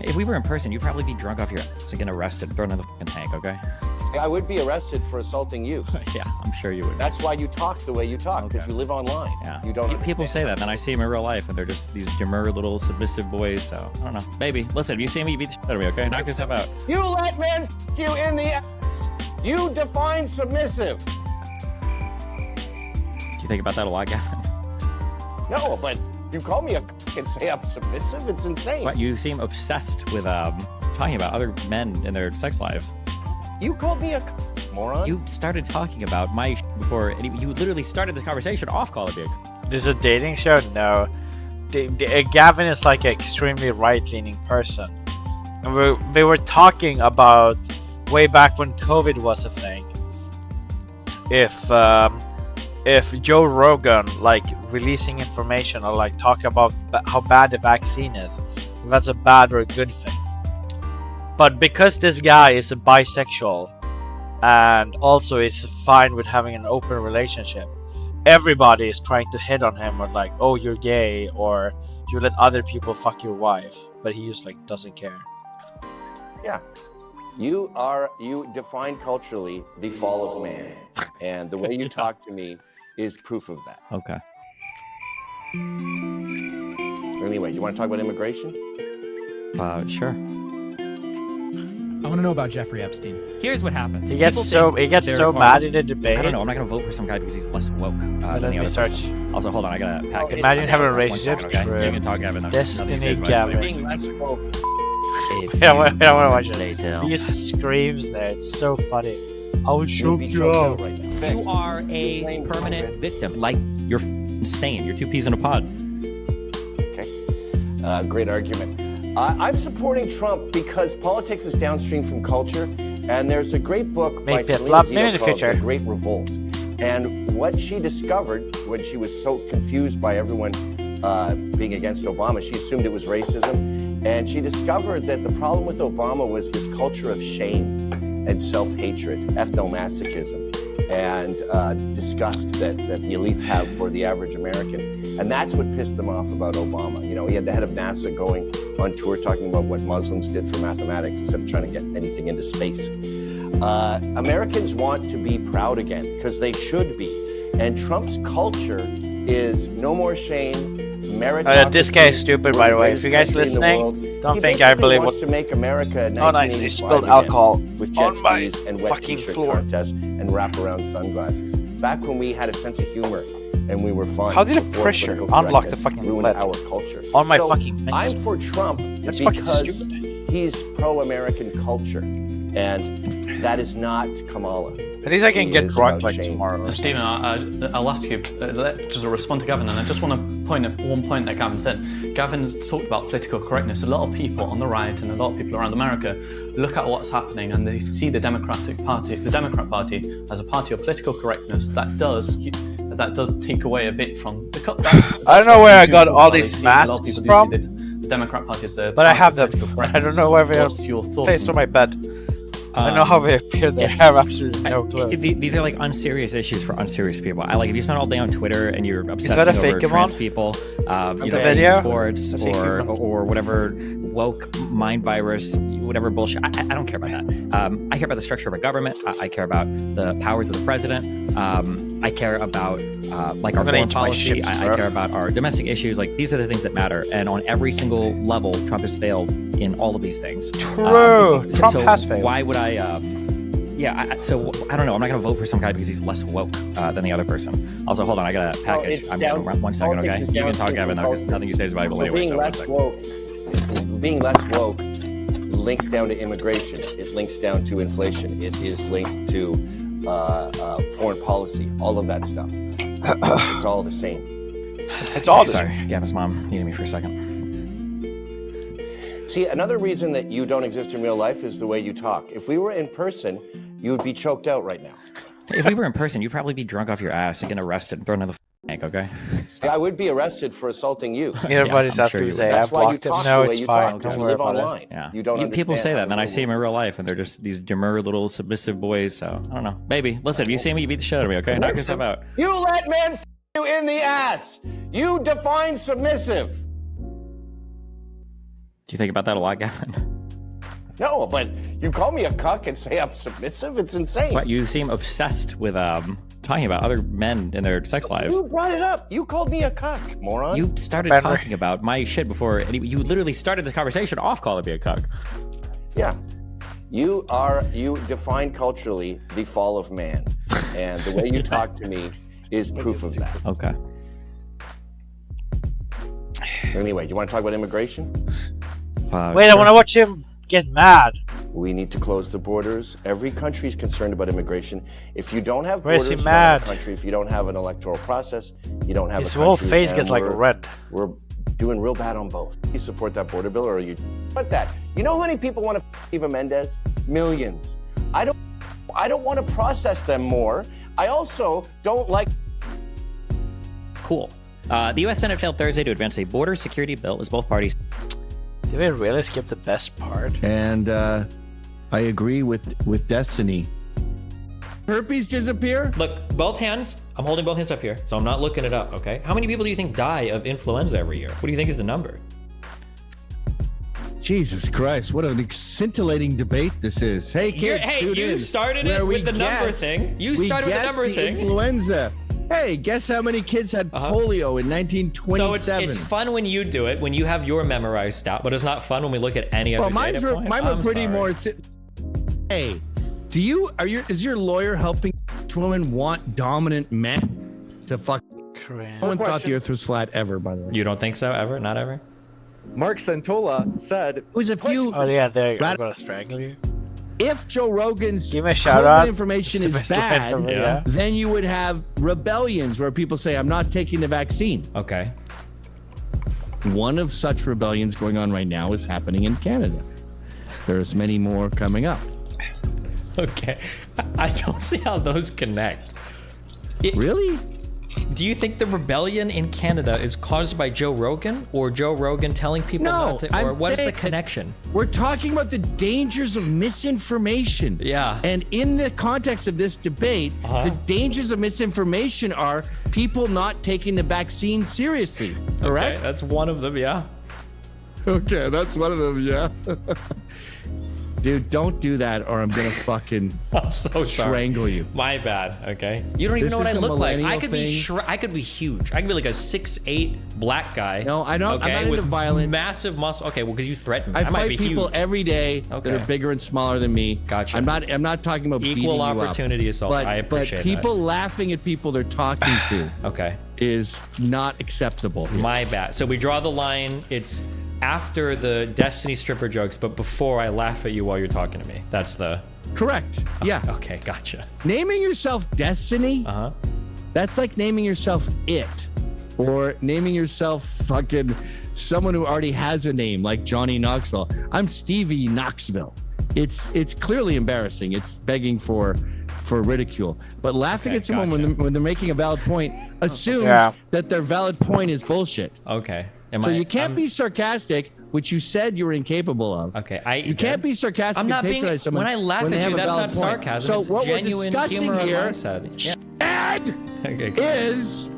If we were in person, you'd probably be drunk off your ass and getting arrested, thrown in the fucking tank, okay? See, I would be arrested for assaulting you. Yeah, I'm sure you would. That's why you talk the way you talk, because you live online. Yeah. You don't. People say that, then I see them in real life, and they're just these demure little submissive boys. So I don't know, baby. Listen, if you see me, you beat the shit out of me, okay? Knock yourself out. You let men you in the ass. You define submissive. Do you think about that a lot, Gavin? No, but you call me a and say I'm submissive? It's insane. But you seem obsessed with talking about other men and their sex lives. You called me a moron. You started talking about my before, and you literally started the conversation off calling me a... This is a dating show? No. Gavin is like an extremely right-leaning person. And they were talking about way back when COVID was a thing. If Joe Rogan like releasing information or like talk about how bad the vaccine is, that's a bad or a good thing. But because this guy is a bisexual and also is fine with having an open relationship, everybody is trying to hit on him with like, oh, you're gay, or you let other people fuck your wife, but he just like doesn't care. Yeah. You define culturally the fall of man, and the way you talk to me is proof of that. Okay. Anyway, you want to talk about immigration? Sure. I want to know about Jeffrey Epstein. Here's what happened. He gets so mad in the debate. I don't know. I'm not going to vote for some guy because he's less woke than the other person. Also, hold on. I got a package. Imagine having a relationship. Okay? You can talk, Gavin. Destiny Gavin. Being less woke. I want to watch it. He just screams there. It's so funny. I will choke you out. Right now. You are a permanent victim. Like, you're insane. You're two peas in a pod. Okay. Great argument. I'm supporting Trump because politics is downstream from culture, and there's a great book by Celine Dion called The Great Revolt. And what she discovered when she was so confused by everyone being against Obama, she assumed it was racism. And she discovered that the problem with Obama was this culture of shame and self-hatred, ethnomasochism, and disgust that the elites have for the average American. And that's what pissed them off about Obama. You know, he had the head of NASA going on tour talking about what Muslims did for mathematics instead of trying to get anything into space. Americans want to be proud again, because they should be. And Trump's culture is no more shame, meritocracy. This guy is stupid, by the way. If you guys listening, don't think I believe what. To make America Oh, nice! They spilled alcohol with jet skis and wet t-shirt contests and wraparound sunglasses. Back when we had a sense of humor and we were fun. How did a pressure unlock the fucking ruin our culture? On my fucking face. I'm for Trump because he's pro-American culture, and that is not Kamala. At least I can get drunk like tomorrow. Stephen, I'll ask you just to respond to Gavin, and I just want to point at one point that Gavin said. Gavin has talked about political correctness. A lot of people on the right and a lot of people around America look at what's happening and they see the Democrat Party, as a party of political correctness that does take away a bit from the. I don't know where I got all these masks from. The Democrat Party is the. But I have them. I don't know where they're placed on my bed. I don't know how they appear there. I have absolutely no clue. These are like unserious issues for unserious people. I like if you spend all day on Twitter and you're obsessing over trans people, sports or whatever woke mind virus, whatever bullshit. I don't care about that. I care about the structure of our government. I care about the powers of the president. I care about like our foreign policy. I care about our domestic issues. Like these are the things that matter. And on every single level, Trump has failed in all of these things. True. Trump has failed. Why would I? So I don't know. I'm not going to vote for some guy because he's less woke than the other person. Also, hold on. I got a package. I'm going to 1 second, okay? You can talk, Gavin, because nothing you say is valuable anyway. Being less woke links down to immigration. It links down to inflation. It is linked to foreign policy. All of that stuff. It's all the same. It's all the same. Sorry, Gavin's mom needed me for a second. See, another reason that you don't exist in real life is the way you talk. If we were in person, you would be choked out right now. If we were in person, you'd probably be drunk off your ass and get arrested and thrown in the tank, okay? I would be arrested for assaulting you. Everybody's asking me to say, I've blocked him. No, it's fine. Because Don't you worry live about online. it. Yeah. You don't People say that, and then I understand see them in real life, and they're just these demure little submissive boys, so I don't know. Baby, listen, if you see me, you beat the shit out of me, okay? Knock yourself out. You let men f you in the ass. You define submissive. Do you think about that a lot, Gavin? No, but you call me a cuck and say I'm submissive? It's insane. What, you seem obsessed with talking about other men and their sex lives. You brought it up. You called me a cuck, moron. You started talking about my shit before. You literally started the conversation off calling me a cuck. Yeah. You define culturally the fall of man. And the way you talk to me is proof of that. Okay. Anyway, you want to talk about immigration? Wait, I want to watch him get mad. We need to close the borders. Every country is concerned about immigration. If you don't have Where is borders he in a mad? country, if you don't have an electoral process, you don't have His a country. whole face and gets like red. We're doing real bad on both. You support that border bill, or are you? But that. You know how many people want to Eva Mendes? Millions. I don't want to process them more. I also don't like. Cool. The U.S. Senate failed Thursday to advance a border security bill as both parties. Did we really skip the best part? And I agree with Destiny. Herpes disappear? Look, both hands. I'm holding both hands up here, so I'm not looking it up, okay? How many people do you think die of influenza every year? What do you think is the number? Jesus Christ, what an scintillating debate this is. Hey, kids, tune you in, started where it we with the number guess- thing. You we started with the guess number thing. Influenza. Hey, guess how many kids had polio in 1927? So it's fun when you do it, when you have your memorized stat, but it's not fun when we look at any other Well, data point. mine were I'm pretty sorry. more. Hey, is your lawyer helping women want dominant men to fuck? No one thought the Earth was flat ever, by the way. You don't think so? Ever? Not ever? Mark Santola said it was a few. Oh yeah, there you go. I'm gonna strangle you. If Joe Rogan's Give me a shout out. information is bad, then you would have rebellions where people say, I'm not taking the vaccine. Okay. One of such rebellions going on right now is happening in Canada. There's many more coming up. Okay. I don't see how those connect. Really? Do you think the rebellion in Canada is caused by Joe Rogan, or Joe Rogan telling people not to, or what is the connection? We're talking about the dangers of misinformation. Yeah. And in the context of this debate, the dangers of misinformation are people not taking the vaccine seriously. Correct? Okay, that's one of them, yeah. Okay, that's one of them, yeah. Dude, don't do that or I'm gonna fucking I'm so strangle you. My bad, okay? You don't even This know what I is a look like. I millennial could thing. I could be huge. I could be like a 6'8" black guy. No, I know. Okay, I'm not into with violence. massive muscle. Okay, well, because you threaten me. I might fight be people huge. every day that are bigger and smaller than me. Gotcha. I'm not talking about beating Equal you up. opportunity assault. But, I appreciate but people laughing at people they're talking to okay. is not acceptable. Here. My bad. So we draw the line. It's after the Destiny stripper jokes, but before I laugh at you while you're talking to me. That's the... Correct. Yeah. Okay, gotcha. Naming yourself Destiny, that's like naming yourself It. Or naming yourself fucking someone who already has a name, like Johnny Knoxville. I'm Stevie Knoxville. It's clearly embarrassing. It's begging for ridicule. But laughing at someone when they're making a valid point assumes that their valid point is bullshit. Okay. You can't be sarcastic, which you said you were incapable of. Okay, you can't be sarcastic. I'm not and being. patronize someone When I laugh when they at have you, a that's valid not point. sarcasm. So It's what we're genuine discussing humor on here my side. is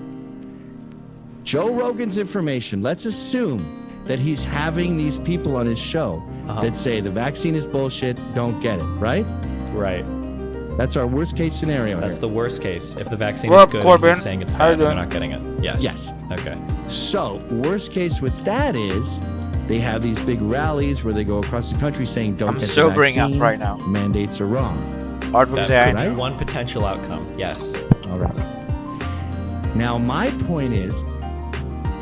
Joe Rogan's information. Let's assume that he's having these people on his show that say the vaccine is bullshit, don't get it, right? Right. That's our worst case scenario. That's here. the worst case. If the vaccine Well, is good, Corbin, and he's saying it's how you bad, they're doing? not getting it. Yes. Yes. Okay. So, worst case with that is they have these big rallies where they go across the country saying don't I'm get the sobering up vaccine. right now. Mandates are wrong. That right? could be one potential outcome. Yes. All right. Now, my point is,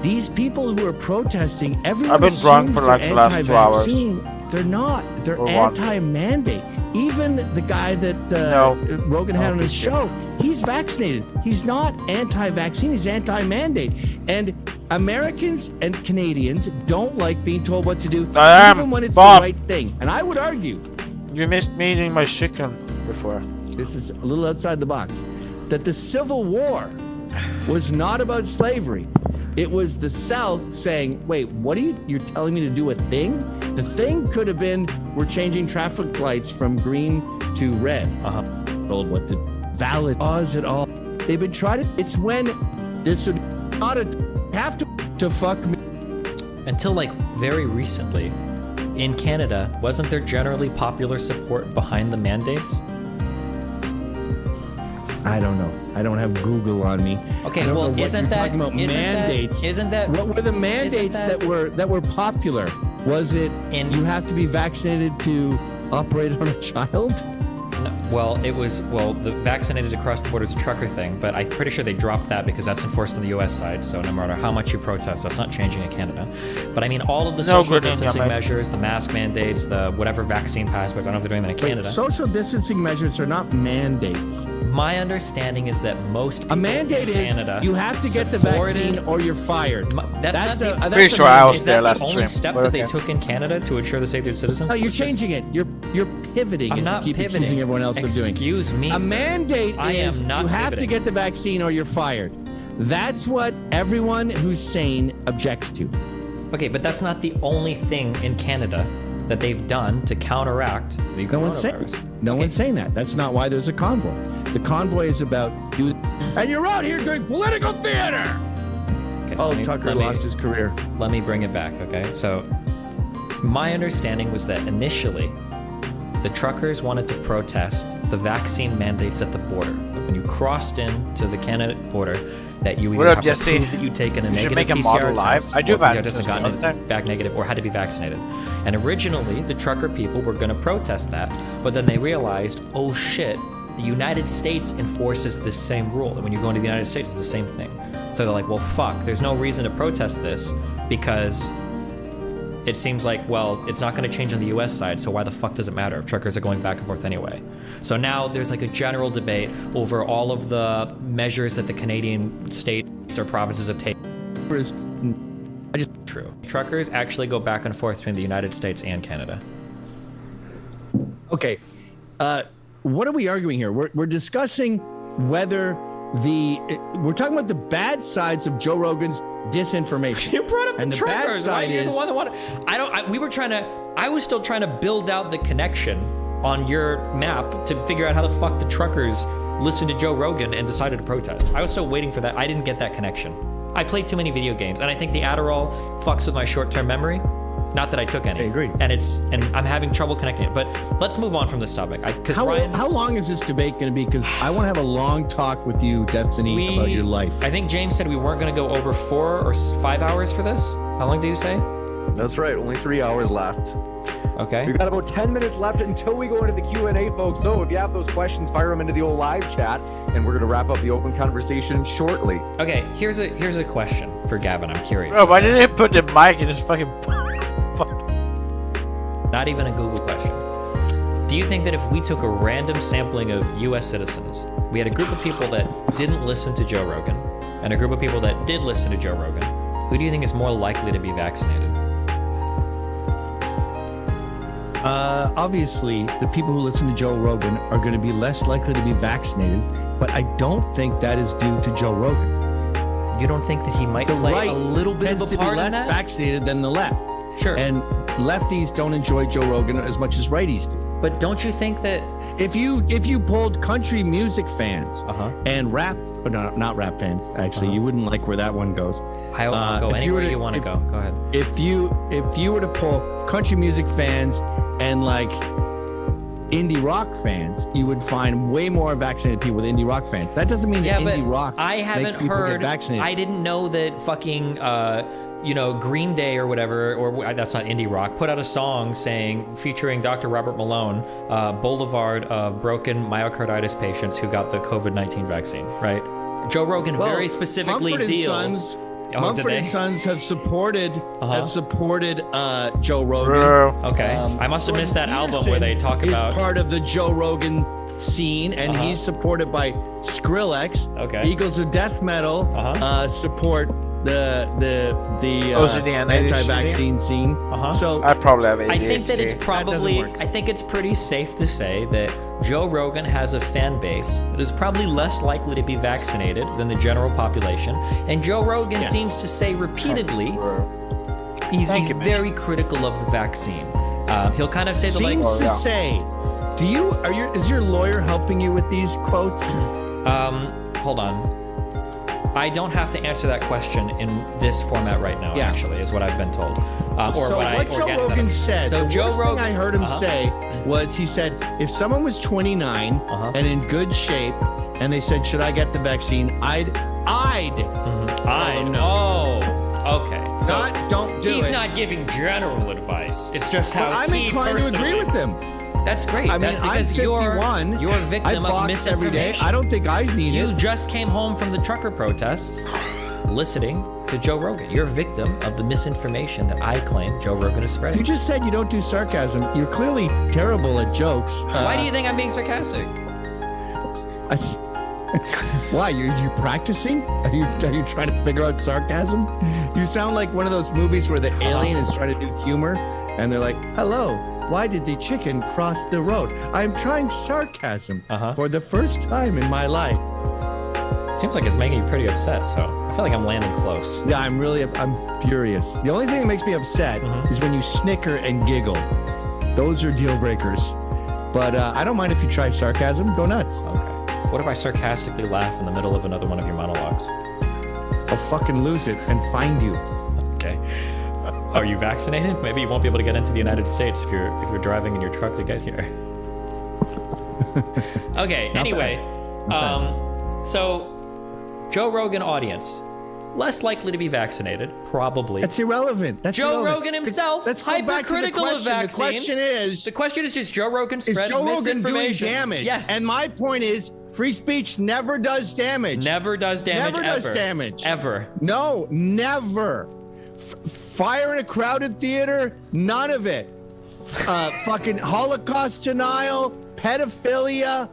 these people who are protesting, everyone I've been drunk assumes for they're like the last 2 hours. anti-vaccine. They're not. They're Or one. anti-mandate. Even the guy that Rogan had on his show, he's vaccinated. He's not anti-vaccine, he's anti-mandate. And Americans and Canadians don't like being told what to do, even when it's the right thing. And I would argue... You missed me eating my chicken before. This is a little outside the box. That the Civil War was not about slavery. It was the South saying, wait, what are you're telling me to do a thing? The thing could have been, we're changing traffic lights from green to red. Told what to valid cause it all. They've been trying to, it's when this would not have to fuck me. Until like very recently, in Canada, wasn't there generally popular support behind the mandates? I don't know. I don't have Google on me. Okay, well, isn't that talking about mandates? What were the mandates that were popular? Was it you have to be vaccinated to operate on a child? No, well, it was the vaccinated across the border is a trucker thing, but I'm pretty sure they dropped that because that's enforced on the U.S. side. So no matter how much you protest, that's not changing in Canada. But I mean, all of the social distancing measures, the mask mandates, the whatever vaccine passports. I don't know if they're doing that in Canada. Social distancing measures are not mandates. My understanding is that most people mandate in Canada is you have to get the vaccine or you're fired. That's pretty sure I was there last stream. Is that the only step that they took in Canada to ensure the safety of citizens? No, you're changing it. You're pivoting. I'm not you keep pivoting. Accusing everyone else of doing. Excuse me, a sir. mandate is you have to get the vaccine or you're fired. That's what everyone who's sane objects to. Okay, but that's not the only thing in Canada that they've done to counteract the coronavirus. No one's saying that. That's not why there's a convoy. The convoy is about and you're out here doing political theater. Okay, Tucker lost his career. Let me bring it back, okay? So my understanding was that initially the truckers wanted to protest the vaccine mandates at the border. When you crossed into the Canada border, that you either have to prove that you'd taken a negative PCR test, or just gotten back negative, or had to be vaccinated. And originally, the trucker people were going to protest that, but then they realized, oh shit, the United States enforces this same rule. And when you go into the United States, it's the same thing. So they're like, well, fuck, there's no reason to protest this because it seems like, well, it's not going to change on the U.S. side, so why the fuck does it matter if truckers are going back and forth anyway? So now there's like a general debate over all of the measures that the Canadian states or provinces have taken. True. Truckers actually go back and forth between the United States and Canada. Okay. What are we arguing here? We're discussing whether we're talking about the bad sides of Joe Rogan's disinformation. You brought up and the truckers, right? You're the one that wanted. I was still trying to build out the connection on your map to figure out how the fuck the truckers listened to Joe Rogan and decided to protest. I was still waiting for that. I didn't get that connection. I played too many video games, and I think the Adderall fucks with my short-term memory. Not that I took any. I agree. And I'm having trouble connecting it. But let's move on from this topic. How long is this debate going to be? Because I want to have a long talk with you, Destiny, about your life. I think James said we weren't going to go over 4 or 5 hours for this. How long did he say? That's right. Only 3 hours left. Okay. We've got about 10 minutes left until we go into the Q&A, folks. So if you have those questions, fire them into the old live chat, and we're going to wrap up the open conversation shortly. Okay, here's a question for Gavin. I'm curious. Bro, why didn't he put the mic in his fucking... Not even a Google question. Do you think that if we took a random sampling of U.S. citizens, we had a group of people that didn't listen to Joe Rogan, and a group of people that did listen to Joe Rogan, who do you think is more likely to be vaccinated? Obviously, the people who listen to Joe Rogan are going to be less likely to be vaccinated, but I don't think that is due to Joe Rogan. You don't think that he might play a little bit of a part in that? Tends to be less vaccinated than the left. Sure. And lefties don't enjoy Joe Rogan as much as righties do. But don't you think that if you polled country music fans and rap, but not rap fans, actually, you wouldn't like where that one goes. I'll go anywhere you want to go. Go ahead. If you were to poll country music fans and like indie rock fans, you would find way more vaccinated people with indie rock fans. That doesn't mean that indie rock makes people get vaccinated. I didn't know that fucking Green Day or whatever, or that's not indie rock, put out a song featuring Dr. Robert Malone, Boulevard of broken myocarditis patients who got the COVID-19 vaccine, right? Joe Rogan very specifically deals Mumford and Sons have supported Joe Rogan. Okay, I must have missed that album where they talk about. Is part of the Joe Rogan scene, and he's supported by Skrillex. Okay. Eagles of Death Metal support the anti-vaccine scene. So I probably have ADHD. I think that it's probably. I think it's pretty safe to say that Joe Rogan has a fan base that is probably less likely to be vaccinated than the general population, and Joe Rogan seems to say repeatedly he's very critical of the vaccine. He'll kind of say the like. Seems to say. Is your lawyer helping you with these quotes? Hold on. I don't have to answer that question in this format right now, actually, is what I've been told. What Joe Rogan said, the worst thing I heard him say was, he said, if someone was 29 and in good shape, and they said, should I get the vaccine? I'd no. Okay. So don't do it. He's not giving general advice. It's just how I'm inclined to agree with him. That's great. I mean, That's because I'm 51. You're a victim of misinformation. Every day. I don't think I need it. You just came home from the trucker protest listening to Joe Rogan. You're a victim of the misinformation that I claim Joe Rogan is spreading. You just said you don't do sarcasm. You're clearly terrible at jokes. Why do you think I'm being sarcastic? Why? You practicing? Are you trying to figure out sarcasm? You sound like one of those movies where the alien is trying to do humor, and they're like, hello. Why did the chicken cross the road? I'm trying sarcasm for the first time in my life. Seems like it's making you pretty upset, so I feel like I'm landing close. Yeah, I'm furious. The only thing that makes me upset is when you snicker and giggle. Those are deal breakers. But I don't mind if you try sarcasm. Go nuts. Okay. What if I sarcastically laugh in the middle of another one of your monologues? I'll fucking lose it and find you. Okay. Are you vaccinated? Maybe you won't be able to get into the United States if you're driving in your truck to get here. Okay. Anyway, so Joe Rogan audience less likely to be vaccinated, probably. That's irrelevant. Joe Rogan himself hypercritical of vaccines. The question is, just Joe Rogan spreading Joe Rogan doing misinformation? Damage? Yes. And my point is, free speech never does damage. Never does damage. Never does damage. Ever. No, never. Fire in a crowded theater, none of it. Fucking Holocaust denial, pedophilia.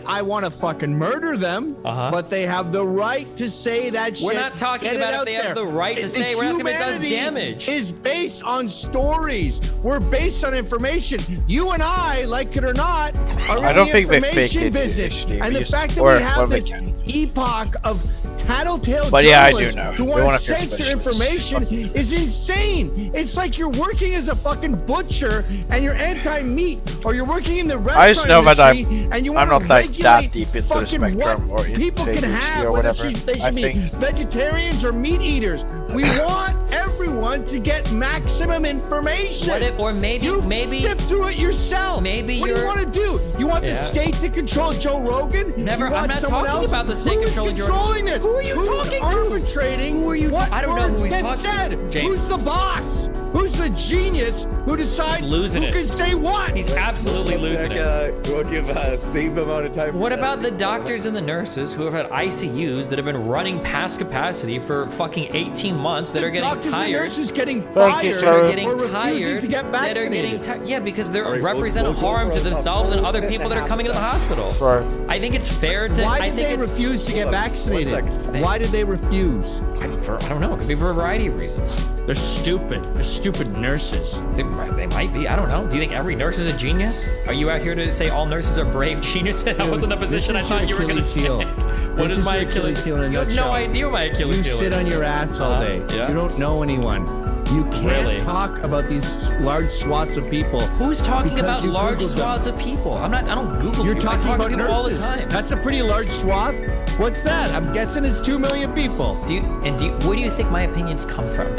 I want to fucking murder them, but they have the right to say that shit. We're not talking about if they have the right to say. We're asking if it does damage. Is based on stories. We're based on information. You and I, like it or not, are in the information business. And the fact that we have this epoch of tattletale journalists who want to censor information is insane. It's like you're working as a fucking butcher and you're anti-meat, or you're working in the restaurant industry and you want to like that regulate deep into the fucking spectrum what or people can have, or whether whatever. they should be vegetarians or meat eaters. We want everyone to get maximum information. Maybe sift through it yourself. Maybe what do you want to do? You want the state to control Joe Rogan? Never. I'm not talking about the state controlling Joe Rogan. Who are you talking to? Arbitrating? Who are you? I don't know who he's talking said? to. James. Who's the boss? Who's the genius who decides who can say what? He's absolutely losing it. We'll give same amount of time. What about the doctors and the nurses who have had ICUs that have been running past capacity for fucking 18 months that are getting doctors tired? And nurses getting fired that are getting or tired. To get that are getting vaccinated. yeah, because they represent harm to themselves and other people that are coming into the hospital. Sorry. I think it's fair to. Why did they refuse to get vaccinated? Why did they refuse? I don't know. It could be for a variety of reasons. They're stupid. They're stupid nurses. They might be. I don't know. Do you think every nurse is a genius? Are you out here to say all nurses are brave geniuses? That wasn't the position I thought you were going to say. What is my Achilles heel? You have no idea what my Achilles heel is. You sit on your ass all day. You don't know anyone. You can't talk about these large swaths of people. Who's talking about large swaths of people? I don't Google. You're people. talking I talk about to people nurses. all the time. That's a pretty large swath. What's that? I'm guessing it's 2 million people. Where do you think my opinions come from?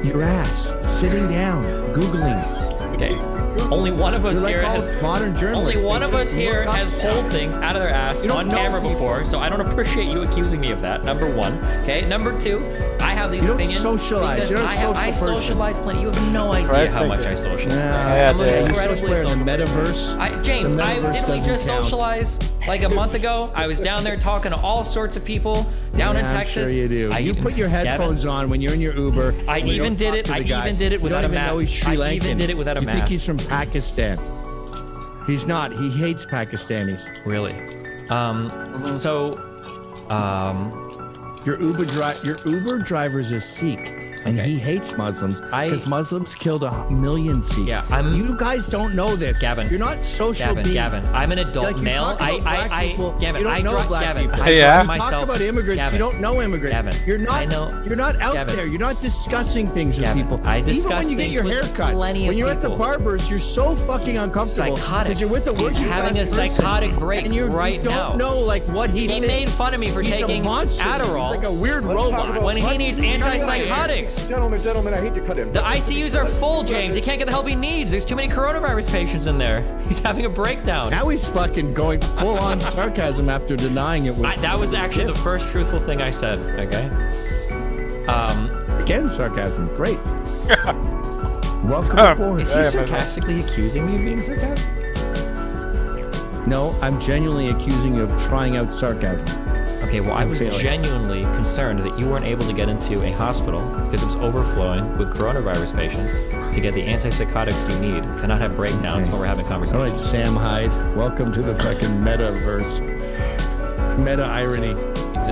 Your ass, sitting down, Googling. Okay. Only one of us here has modern journalists. Only one of us here has pulled things out of their ass on camera before, so I don't appreciate you accusing me of that. Number one. Okay. Number two, I have these opinions. Socialize. You're I socialize plenty. You have no idea how much I socialize. I'm incredibly social. The metaverse. James, I didn't we just socialize Like a month ago, I was down there talking to all sorts of people down in Texas. I'm sure you do. You put your headphones on when you're in your Uber. I even did it. I even did it without a mask. I even did it without a mask. You think he's from Pakistan? He's not. He hates Pakistanis. Really? Your Uber driver's a Sikh. And he hates Muslims because Muslims killed 1 million Sikhs. Yeah, you guys don't know this, Gavin. You're not social beings. Gavin, I'm an adult male. Gavin, I know black people. drive You talk about immigrants. Gavin, you don't know immigrants. Gavin, you're not out there. You're not discussing things with people. I discuss Even when you get your hair cut, when you're at the barber's, you're so fucking uncomfortable because you're with the working He's having a psychotic break and right now. Don't know like what he thinks. Made fun of me for taking Adderall. He's like a weird robot when he needs antipsychotics. Gentlemen, I hate to cut in. The ICUs are full, James. He can't get the help he needs. There's too many coronavirus patients in there. He's having a breakdown. Now he's fucking going full-on sarcasm after denying it. That was actually the first truthful thing I said, okay? Again, sarcasm. Great. Welcome aboard. Is he sarcastically accusing me of being sarcastic? No, I'm genuinely accusing you of trying out sarcasm. Okay, well, I was genuinely concerned that you weren't able to get into a hospital because it was overflowing with coronavirus patients to get the antipsychotics you need to not have breakdowns when we're having conversations. All right, Sam Hyde, welcome to the fucking metaverse. Meta irony.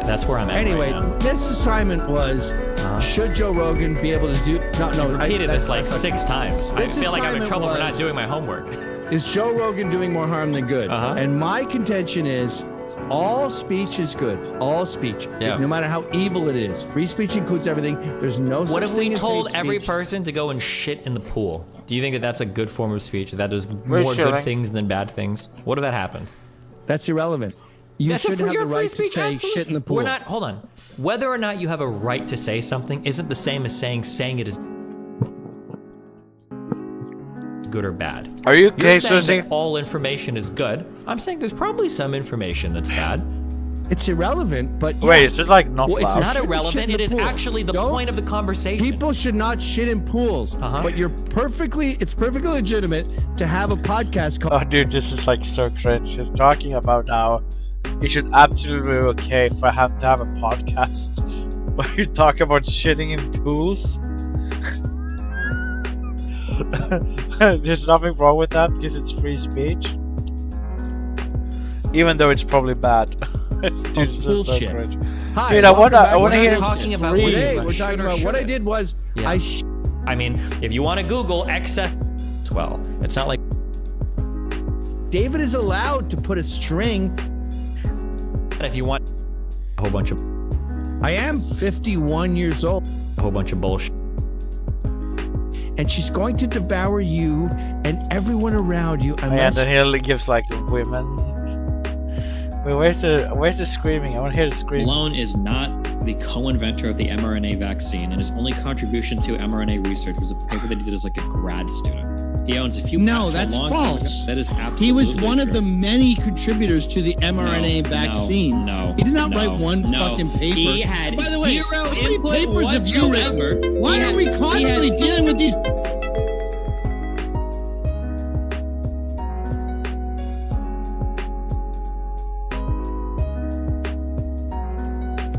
That's where I'm at. Anyway, right now. this assignment was: should Joe Rogan be able to do? You repeated this like 6 times. I feel like I'm in trouble for not doing my homework. Is Joe Rogan doing more harm than good? And my contention is, all speech is good. All speech. Yeah. No matter how evil it is. Free speech includes everything. There's no such What if we thing as told hate every speech. person to go and shit in the pool? Do you think that that's a good form of speech? That does more good things than bad things? What if that happened? That's irrelevant. You should have the right to say shit in the pool. We're not, hold on. Whether or not you have a right to say something isn't the same as saying it is good or bad. Are you okay, You're saying Susie? that all information is good. I'm saying there's probably some information that's bad. It's irrelevant, but wait, is it like not? Well, it's loud? not irrelevant. It is pool. actually the point of the conversation. People should not shit in pools, but it's perfectly legitimate to have a podcast called. Oh, dude, this is like so cringe. He's talking about how it should absolutely be okay for him to have a podcast where you talk about shitting in pools. There's nothing wrong with that because it's free speech, even though it's probably bad. It's just so cringe. Hi, dude, I want to hear him talking about scream. Today, we're talking about what I did was I mean, if you want to Google excess, well, it's not like David is allowed to put a string. If you want a whole bunch of, I am 51 years old. A whole bunch of bullshit. And she's going to devour you and everyone around you. And then he gives like women. Wait, where's the screaming? I want to hear the screaming. Malone is not the co-inventor of the mRNA vaccine, and his only contribution to mRNA research was a paper that he did as like a grad student. He owns a few. No, that's false. That is absolutely. He was one of the many contributors to the mRNA vaccine. No, he did not write one fucking paper. He had By the way, zero how many input papers have you whatsoever. written? Why are we constantly dealing with these?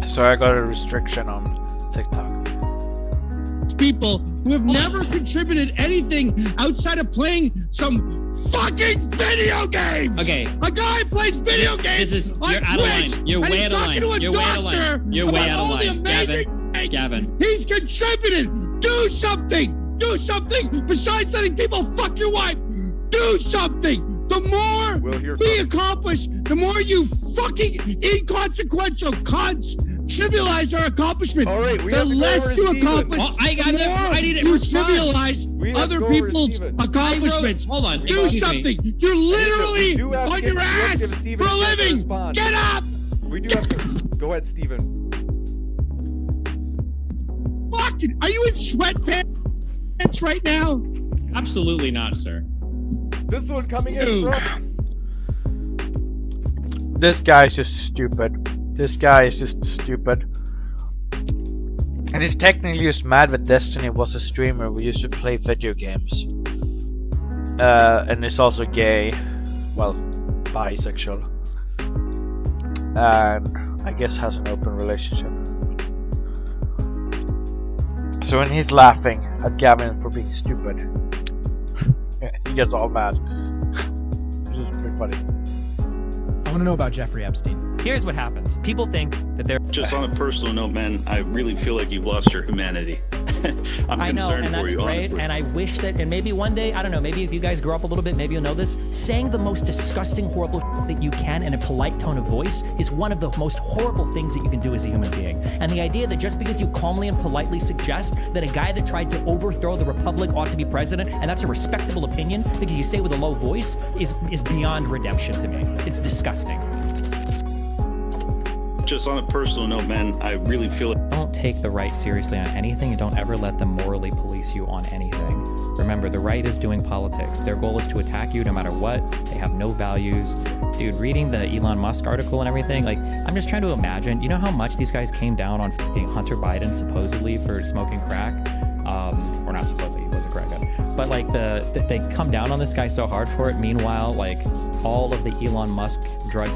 So I got a restriction on TikTok. People who have never contributed anything outside of playing some fucking video games. Okay. A guy plays video games. This is on you're out Twitch, of line. You're and way he's out of talking line. to a You're way out of doctor line. You're way about out of all the line. amazing things Gavin. He's contributed. Do something. Do something besides letting people fuck your wife. Do something. The more we accomplish, the more you fucking inconsequential cunts trivialize our accomplishments. All right, we the have to go less over to you Steven. accomplish, Well, I got the it. more I need it you response. trivialize other people's accomplishments. Hold on. Do Excuse me. something. You're literally do have to on give- your we have to ass give Steven for a a chance to living. respond. Get up. We do have to. Go ahead, Steven. Fucking, are you in sweatpants right now? Absolutely not, sir. This one coming in. Bro. This guy is just stupid. This guy is just stupid. And he's technically just mad that Destiny was a streamer who used to play video games. And is also gay. Well, bisexual. and I guess has an open relationship. So when he's laughing at Gavin for being stupid, he gets all mad. Which is pretty funny. I want to know about Jeffrey Epstein. Here's what happens. People think that they're... Just on a personal note, man, I really feel like you've lost your humanity. I'm I know, concerned and for that's you, great, honestly. and I wish that, and maybe one day, I don't know, maybe if you guys grow up a little bit, maybe you'll know this, saying the most disgusting, horrible that you can in a polite tone of voice is one of the most horrible things that you can do as a human being. And the idea that just because you calmly and politely suggest that a guy that tried to overthrow the republic ought to be president, and that's a respectable opinion because you say it with a low voice, is beyond redemption to me. It's disgusting. Just on a personal note, man, I really feel like... Don't take the right seriously on anything and don't ever let them morally police you on anything. Remember, the right is doing politics. Their goal is to attack you no matter what. They have no values. Dude, reading the Elon Musk article and everything, like, I'm just trying to imagine, you know how much these guys came down on f***ing Hunter Biden supposedly for smoking crack? Or not supposedly, he was a crackhead. But like they come down on this guy so hard for it. Meanwhile, like all of the Elon Musk drug,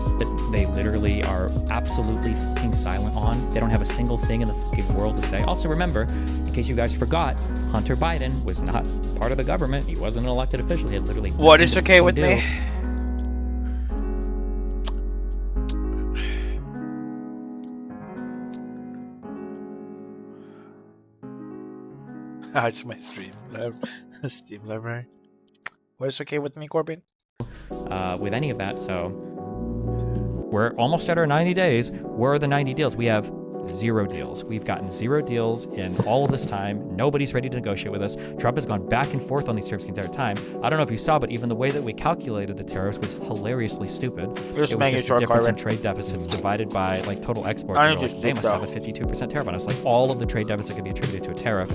they literally are absolutely f***ing silent on. They don't have a single thing in the f***ing world to say. Also remember, in case you guys forgot, Hunter Biden was not part of the government. He wasn't an elected official. He had literally nothing What is okay with do. me? It's my stream Steam library. What is okay with me, Corbin? With any of that, so we're almost at our 90 days. Where are the 90 deals? We have 0 deals. We've gotten 0 deals in all of this time. Nobody's ready to negotiate with us. Trump has gone back and forth on these tariffs the entire time. I don't know if you saw, but even the way that we calculated the tariffs was hilariously stupid. It was just a difference in trade deficits divided by like total exports. They must have a 52% tariff on us. Like all of the trade deficit can be attributed to a tariff.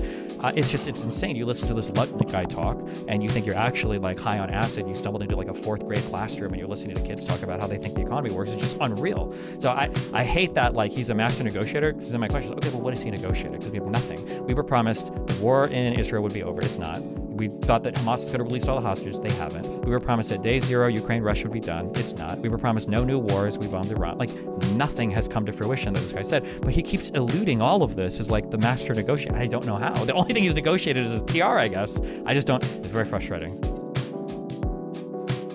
It's insane. You listen to this Lutnick guy talk and you think you're actually like high on acid. You stumbled into like a 4th grade classroom and you're listening to kids talk about how they think the economy works. It's just unreal. So I hate that like he's a master negotiator. Because then my question is, okay, well, what is he negotiating? Because we have nothing. We were promised the war in Israel would be over. It's not. We thought that Hamas was going to release all the hostages. They haven't. We were promised at day 0, Ukraine, Russia would be done. It's not. We were promised no new wars. We bombed Iran. Like, nothing has come to fruition that this guy said. But he keeps eluding all of this as like the master negotiator. I don't know how. The only thing he's negotiated is his PR, I guess. I just don't. It's very frustrating.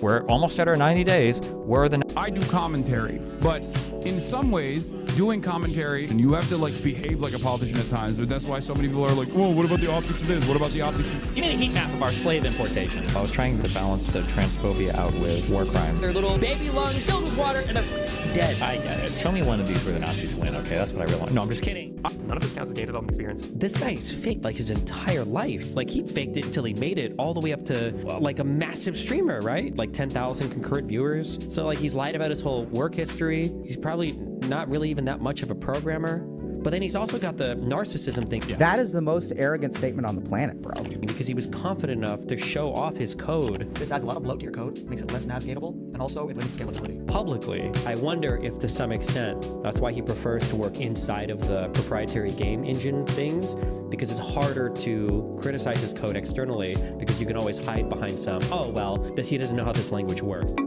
We're almost at our 90 days. Where are the... I do commentary, but in some ways, doing commentary, and you have to like behave like a politician at times, but that's why so many people are like, whoa, what about the optics of this? What about the optics of... You need a heat map of our slave importations. I was trying to balance the transphobia out with war crimes. Their little baby lungs filled with water and they're dead. I get it. Show me one of these where the Nazis win, okay? That's what I really want. No, I'm just kidding. None of this counts as data development experience. This guy is faked like his entire life. Like he faked it until he made it all the way up to like a massive streamer, right? Like 10,000 concurrent viewers. So like he's lied about his whole work history. He's probably not really even that much of a programmer. But then he's also got the narcissism thing. Yeah. That is the most arrogant statement on the planet, bro. Because he was confident enough to show off his code. This adds a lot of bloat to your code, makes it less navigatable, and also it limits scalability. Publicly, I wonder if to some extent, that's why he prefers to work inside of the proprietary game engine things, because it's harder to criticize his code externally, because you can always hide behind some, oh, well, that he doesn't know how this language works. None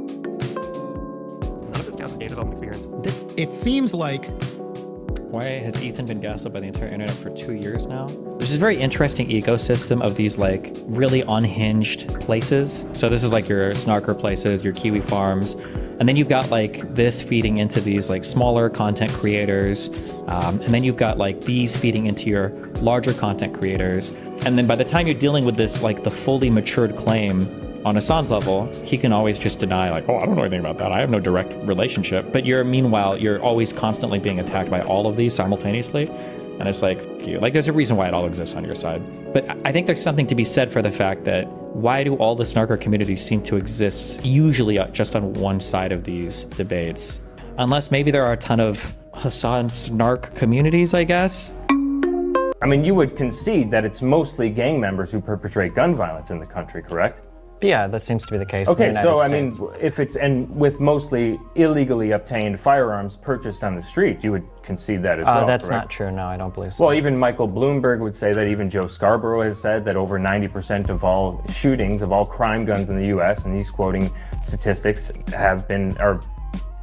of this counts as data development experience. It seems like... Why has Ethan been gaslit by the entire internet for 2 years now? There's this very interesting ecosystem of these like really unhinged places. So this is like your snarker places, your Kiwi farms. And then you've got like this feeding into these like smaller content creators. And then you've got like these feeding into your larger content creators. And then by the time you're dealing with this, like the fully matured claim on Hassan's level, he can always just deny like, oh, I don't know anything about that. I have no direct relationship. But meanwhile, you're always constantly being attacked by all of these simultaneously. And it's like, you. Like, there's a reason why it all exists on your side. But I think there's something to be said for the fact that why do all the snarker communities seem to exist usually just on one side of these debates? Unless maybe there are a ton of Hassan snark communities, I guess. I mean, you would concede that it's mostly gang members who perpetrate gun violence in the country, correct? Yeah, that seems to be the case. Okay, in the so I United mean, if it's with mostly illegally obtained firearms purchased on the street, you would concede that as well. That's correct? not true. No, I don't believe so. Well, even Michael Bloomberg would say that. Even Joe Scarborough has said that over 90% of all shootings of all crime guns in the U.S., and he's quoting statistics, are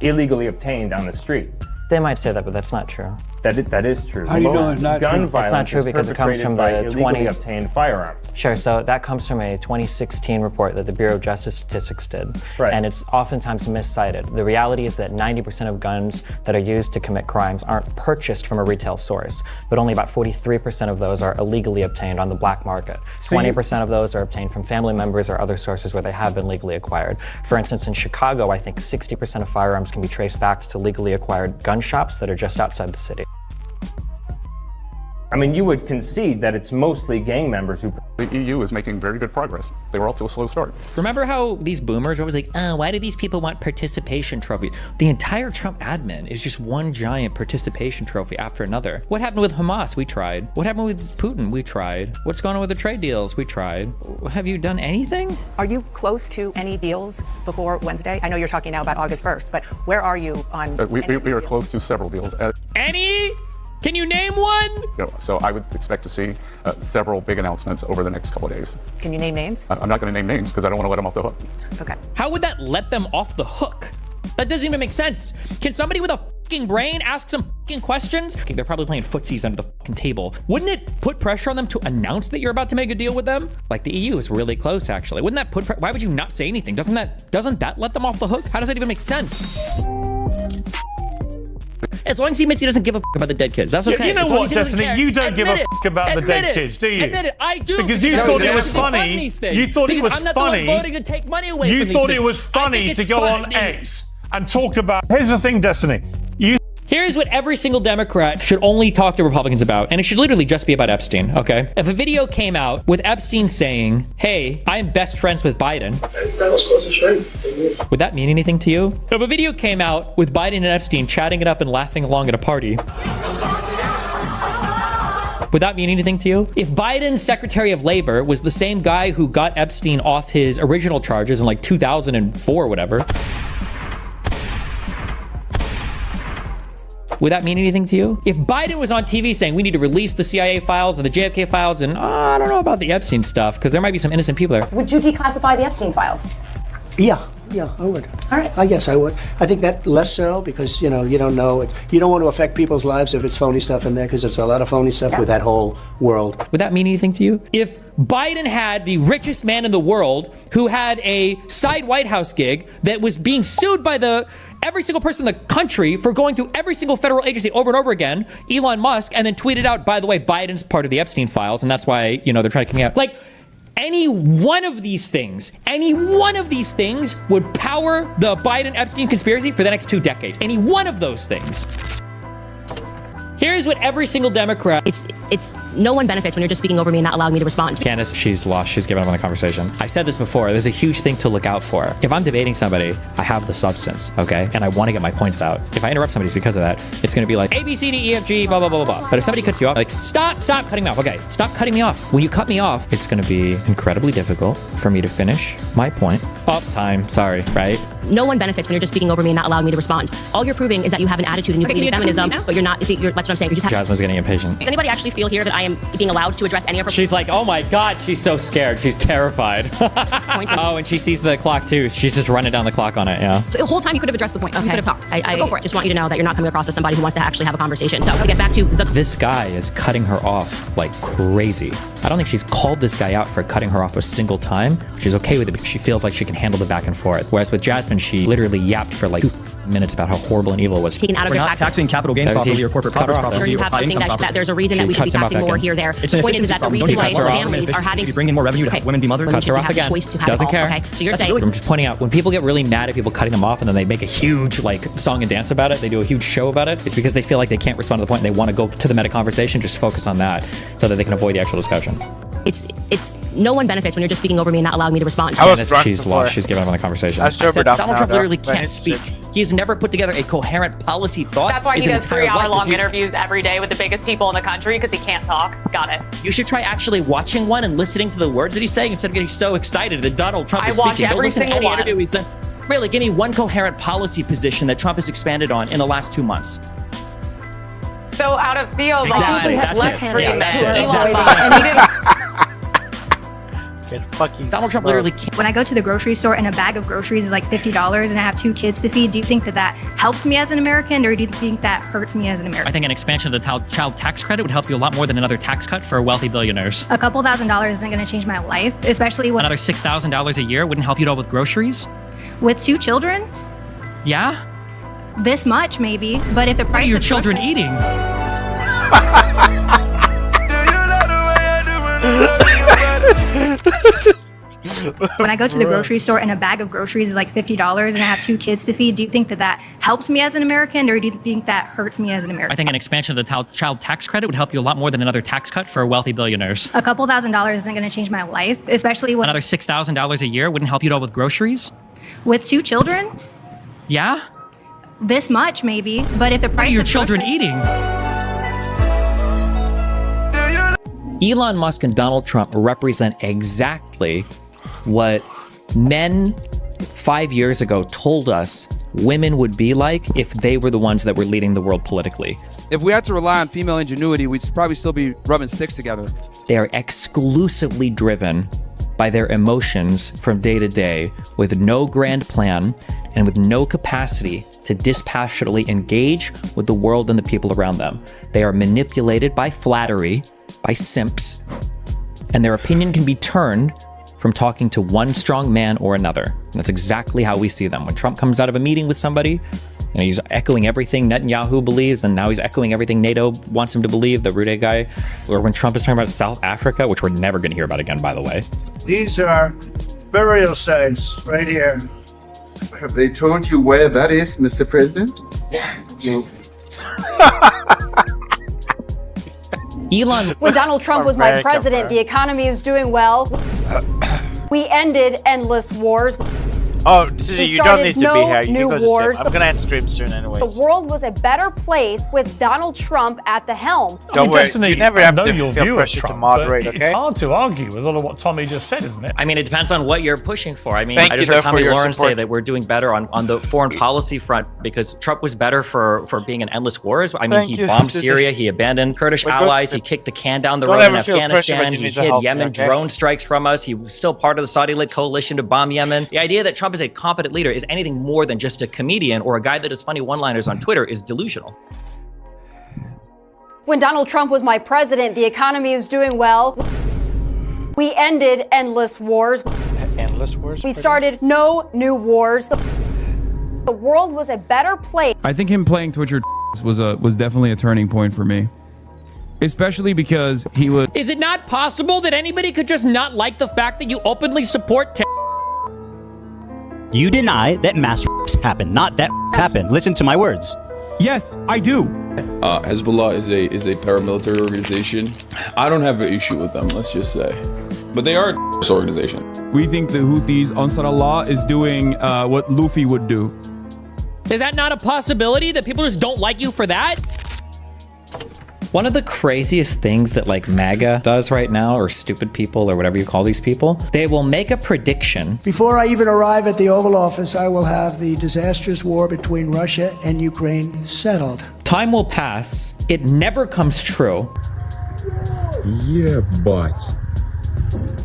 illegally obtained on the street. They might say that, but that's not true. That is true. How do you know it's not gun true? violence It's not true is because it comes perpetrated from by the illegally obtained firearms. Sure, so that comes from a 2016 report that the Bureau of Justice Statistics did. Right. And it's oftentimes miscited. The reality is that 90% of guns that are used to commit crimes aren't purchased from a retail source, but only about 43% of those are illegally obtained on the black market. 20% of those are obtained from family members or other sources where they have been legally acquired. For instance, in Chicago, I think 60% of firearms can be traced back to legally acquired gun shops that are just outside the city. I mean, you would concede that it's mostly gang members who... The EU is making very good progress. They were off to a slow start. Remember how these boomers were always like, why do these people want participation trophies? The entire Trump admin is just one giant participation trophy after another. What happened with Hamas? We tried. What happened with Putin? We tried. What's going on with the trade deals? We tried. Have you done anything? Are you close to any deals before Wednesday? I know you're talking now about August 1st, but where are you on... We are close to several deals. Any? Can you name one? So I would expect to see several big announcements over the next couple of days. Can you name names? I'm not going to name names because I don't want to let them off the hook. Okay. How would that let them off the hook? That doesn't even make sense. Can somebody with a fucking brain ask some fucking questions? Okay, they're probably playing footsies under the fucking table. Wouldn't it put pressure on them to announce that you're about to make a deal with them? Like the EU is really close, actually. Wouldn't that put why would you not say anything? Doesn't that let them off the hook? How does that even make sense? As long as he admits he doesn't give a fuck about the dead kids, that's okay. Yeah, you know what, Destiny? You don't give a fuck about the dead kids, do you? Admit it, I do. Because you thought it was funny. You thought it was I'm not the one funny. voting to take money away from You these thought things. it was funny to go on X and talk about. Here's the thing, Destiny. Here's what every single Democrat should only talk to Republicans about, and it should literally just be about Epstein, okay? If a video came out with Epstein saying, hey, I am best friends with Biden, would that mean anything to you? If a video came out with Biden and Epstein chatting it up and laughing along at a party, would that mean anything to you? If Biden's Secretary of Labor was the same guy who got Epstein off his original charges in like 2004 or whatever, would that mean anything to you? If Biden was on TV saying we need to release the CIA files and the JFK files and I don't know about the Epstein stuff because there might be some innocent people there. Would you declassify the Epstein files? Yeah, I would. All right. I guess I would. I think that less so because, you don't know it. You don't want to affect people's lives if it's phony stuff in there because there's a lot of phony stuff with that whole world. Would that mean anything to you? If Biden had the richest man in the world who had a side White House gig that was being sued by every single person in the country for going through every single federal agency over and over again, Elon Musk, and then tweeted out, by the way, Biden's part of the Epstein files, and that's why, they're trying to come out. Like, any one of these things would power the Biden-Epstein conspiracy for the next 2 decades. Any one of those things. Here's what every single Democrat... It's no one benefits when you're just speaking over me and not allowing me to respond. Candace, she's lost. She's given up on the conversation. I've said this before. There's a huge thing to look out for. If I'm debating somebody, I have the substance, okay? And I want to get my points out. If I interrupt somebody, it's because of that. It's going to be like A, B, C, D, E, F, G, blah, blah, blah, blah, blah. But if somebody cuts you off, like, stop cutting me off. Okay, stop cutting me off. When you cut me off, it's going to be incredibly difficult for me to finish my point. Time. Sorry, right? No one benefits when you're just speaking over me and not allowing me to respond. All you're proving is that you have an attitude and you believe in feminism, but you're not. That's what I'm saying. You just Jasmine's getting impatient. Does anybody actually feel here that I am being allowed to address any of her? She's like, oh my God, she's so scared. She's terrified. Oh, and she sees the clock too. She's just running down the clock on it, yeah. So the whole time you could have addressed the point. Okay. You could have talked. I go for it. Just want you to know that you're not coming across as somebody who wants to actually have a conversation. So to get back to This guy is cutting her off like crazy. I don't think she's called this guy out for cutting her off a single time. She's okay with it because she feels like she can handle the back and forth. Whereas with Jasmine, she literally yapped for like 2 minutes about how horrible and evil it was. Taken out of We're not taxing capital gains property or corporate profits property. Sure, you have something that there's a reason that we should be taxing more here, there. The point is that the reason why families are having... bring in more revenue to help women be mothers. Cuts her off again. Doesn't care. Okay, so you're saying... I'm just pointing out, when people get really mad at people cutting them off and then they make a huge song and dance about it, they do a huge show about it, it's because they feel like they can't respond to the point and they want to go to the meta conversation, just focus on that so that they can avoid the actual discussion. It's no one benefits when you're just speaking over me and not allowing me to respond. She's lost. She's given up on the conversation. I said Donald Trump literally can't speak. He's never put together a coherent policy thought. That's why he does 3-hour-long interviews every day with the biggest people in the country, because he can't talk. Got it. You should try actually watching one and listening to the words that he's saying instead of getting so excited that Donald Trump is speaking. I watch every single one. Interview he's done. Really, give me one coherent policy position that Trump has expanded on in the last 2 months. So out of Theo Exactly. let's That's it. stream That's that. it. Get fucking Donald Trump literally can't. When I go to the grocery store and a bag of groceries is like $50 and I have 2 kids to feed, do you think that that helps me as an American, or do you think that hurts me as an American? I think an expansion of the child tax credit would help you a lot more than another tax cut for wealthy billionaires. A couple $1,000s isn't going to change my life, especially when Another $6,000 a year wouldn't help you at all with groceries. with 2 children. Yeah? This much maybe, but if the price What are your of children eating? When I go to the grocery store and a bag of groceries is like $50 and I have 2 kids to feed, do you think that that helps me as an American, or do you think that hurts me as an American? I think an expansion of the child tax credit would help you a lot more than another tax cut for wealthy billionaires. A couple $1,000s isn't going to change my life, especially when Another $6,000 a year wouldn't help you at all with groceries. with 2 children. Yeah? This much maybe, but if the price What are your of children groceries- eating? Elon Musk and Donald Trump represent exactly what men 5 years ago told us women would be like if they were the ones that were leading the world politically. If we had to rely on female ingenuity, we'd probably still be rubbing sticks together. They are exclusively driven by their emotions from day to day, with no grand plan and with no capacity to dispassionately engage with the world and the people around them. They are manipulated by flattery, by simps, and their opinion can be turned from talking to one strong man or another. And that's exactly how we see them. When Trump comes out of a meeting with somebody, and he's echoing everything Netanyahu believes, and now he's echoing everything NATO wants him to believe, the Rude guy. Or when Trump is talking about South Africa, which we're never going to hear about again, by the way. These are burial sites right here. Have they told you where that is, Mr. President? Elon. When Donald Trump was my president, the economy was doing well. We ended endless wars. Oh, Susie, you don't need to be here. You can go to wars. stream. I'm gonna end stream soon anyways. The world was a better place with Donald Trump at the helm. Don't worry, Destiny, you never I have know to your feel view of pressure to Trump, moderate, but okay? It's hard to argue with all of what Tommy just said, isn't it? I mean, it depends on what you're pushing for. I mean, Thank I you, just though, heard for Tommy your Lawrence say support. that we're doing better on the foreign policy front because Trump was better for being in endless wars. I mean, Thank he you, bombed Susie. Syria, he abandoned Kurdish But allies, good- he kicked the can down the Don't road in ever feel pressure Afghanistan, that you he need to hid help me, Yemen okay? drone strikes from us. He was still part of the Saudi-led coalition to bomb Yemen. The idea that Trump is a competent leader is anything more than just a comedian or a guy that does funny one-liners on Twitter is delusional. When Donald Trump was my president, the economy was doing well. We ended endless wars. Endless wars? We started no new wars. The world was a better place. I think him playing Twitcher was definitely a turning point for me, especially because he was. Is it not possible that anybody could just not like the fact that you openly support You deny that mass happened, not that happened. Listen to my words. Yes, I do. Hezbollah is a paramilitary organization. I don't have an issue with them, let's just say. But they are a organization. We think the Houthis, Ansar Allah, is doing what Luffy would do. Is that not a possibility that people just don't like you for that? One of the craziest things that like MAGA does right now, or stupid people, or whatever you call these people, they will make a prediction. Before I even arrive at the Oval Office, I will have the disastrous war between Russia and Ukraine settled. Time will pass. It never comes true. Yeah, but.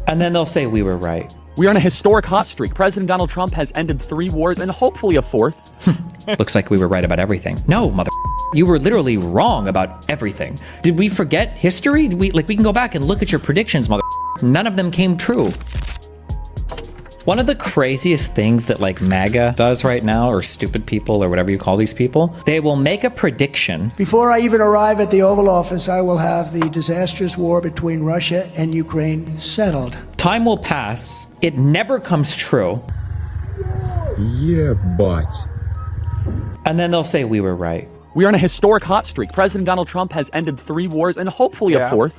And then they'll say we were right. We are on a historic hot streak. President Donald Trump has ended 3 wars and hopefully a 4th. Looks like we were right about everything. No, mother. You were literally wrong about everything. Did we forget history? We can go back and look at your predictions, mother. None of them came true. One of the craziest things that like MAGA does right now, or stupid people, or whatever you call these people, they will make a prediction. Before I even arrive at the Oval Office, I will have the disastrous war between Russia and Ukraine settled. Time will pass. It never comes true. Yeah, but. And then they'll say we were right. We are on a historic hot streak. President Donald Trump has ended 3 wars and hopefully a 4th.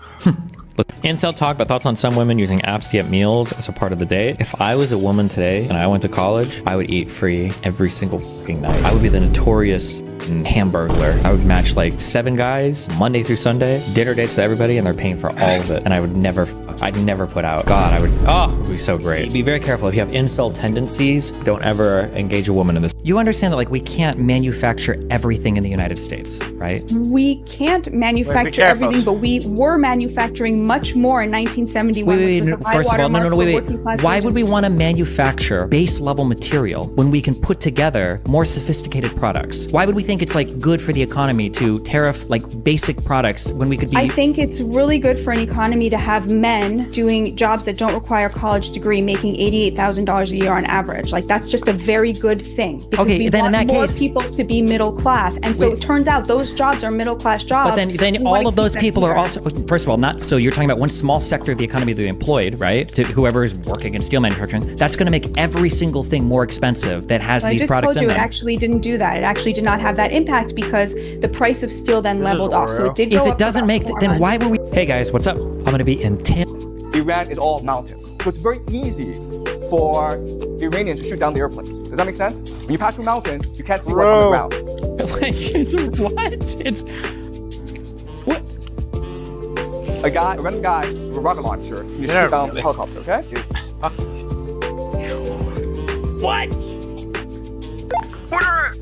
Look, incel talk, but thoughts on some women using apps to get meals as a part of the day. If I was a woman today and I went to college, I would eat free every single fucking night. I would be the notorious hamburglar. I would match like 7 guys Monday through Sunday, dinner dates with everybody, and they're paying for all of it. And I'd never put out. God, it would be so great. Be very careful. If you have incel tendencies, don't ever engage a woman in this. You understand that like we can't manufacture everything in the United States, right? We can't manufacture everything, but we were manufacturing much more in 1971. First of all, wait. Why would we want to manufacture base level material when we can put together more sophisticated products? Why would we think it's like good for the economy to tariff like basic products when we could be? I think it's really good for an economy to have men doing jobs that don't require a college degree, making $88,000 a year on average. Like that's just a very good thing. Because we want more people to be middle class, and so it turns out those jobs are middle class jobs. But then all of those people are also, first of all, not so you're talking about one small sector of the economy that they employed, right? To whoever is working in steel manufacturing, that's going to make every single thing more expensive that has these products in them. It actually didn't do that. It actually did not have that impact because the price of steel then leveled off. So it did go up. If it doesn't make, then why would we? Hey guys, what's up? I'm going to be in Iran is all mountains, so it's very easy for the Iranians to shoot down the airplanes. Does that make sense? When you pass through mountains, you can't see what's on the ground. Like, it's what? It's what? A random guy with a rocket launcher, you shoot down the helicopter, okay? What?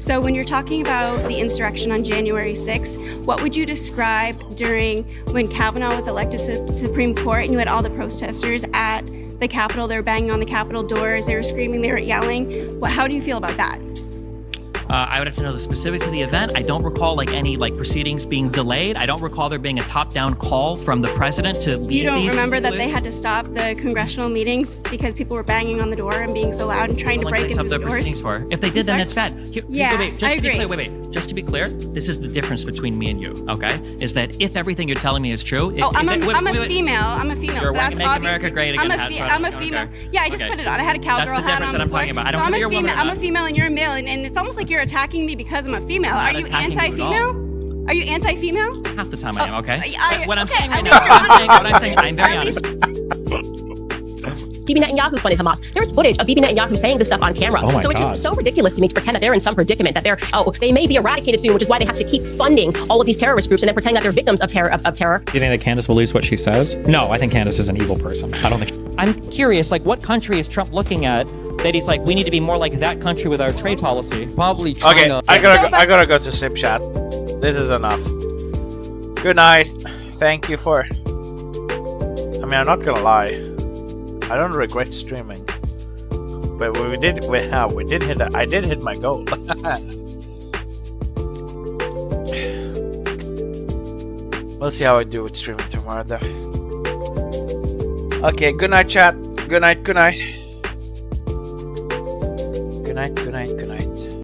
So when you're talking about the insurrection on January 6th, what would you describe during when Kavanaugh was elected to Supreme Court and you had all the protesters at the Capitol, they were banging on the Capitol doors, they were screaming, they were yelling. How do you feel about that? I would have to know the specifics of the event. I don't recall like any like proceedings being delayed. I don't recall there being a top-down call from the president to lead. You don't these remember that they had to stop the congressional meetings because people were banging on the door and being so loud and trying to break into the doors? Proceedings for. If they did, then it's bad. I agree. Just to be clear, this is the difference between me and you. Okay, is that if everything you're telling me is true? I'm a female. I'm a female. You're so that's Make America Great Again. I'm a female. Yeah, I just put it on. I had a cowgirl hat on. That's the difference that I'm talking about. I don't I'm care a female. I'm a female and you're a male, and it's almost like you're attacking me because I'm a female. Are you anti-female? Are you anti-female? Half the time I am. Okay. What I'm saying right now, I'm very honest. Bibi Netanyahu funded Hamas. There's footage of Bibi Netanyahu saying this stuff on camera. So it's just so ridiculous to me to pretend that they're in some predicament, that they may be eradicated soon, which is why they have to keep funding all of these terrorist groups and then pretend that they're victims of terror. Do you think that Candace will lose what she says? No, I think Candace is an evil person. I don't think. I'm curious, like what country is Trump looking at that he's like, we need to be more like that country with our trade policy? Probably China. Okay, I gotta go to sleep, chat. This is enough. Good night. Thank you for. I mean, I'm not gonna lie. I don't regret streaming, but I did hit my goal. We'll see how I do with streaming tomorrow, though. Okay, good night, chat. Good night. Good night. Good night. Good night. Good night.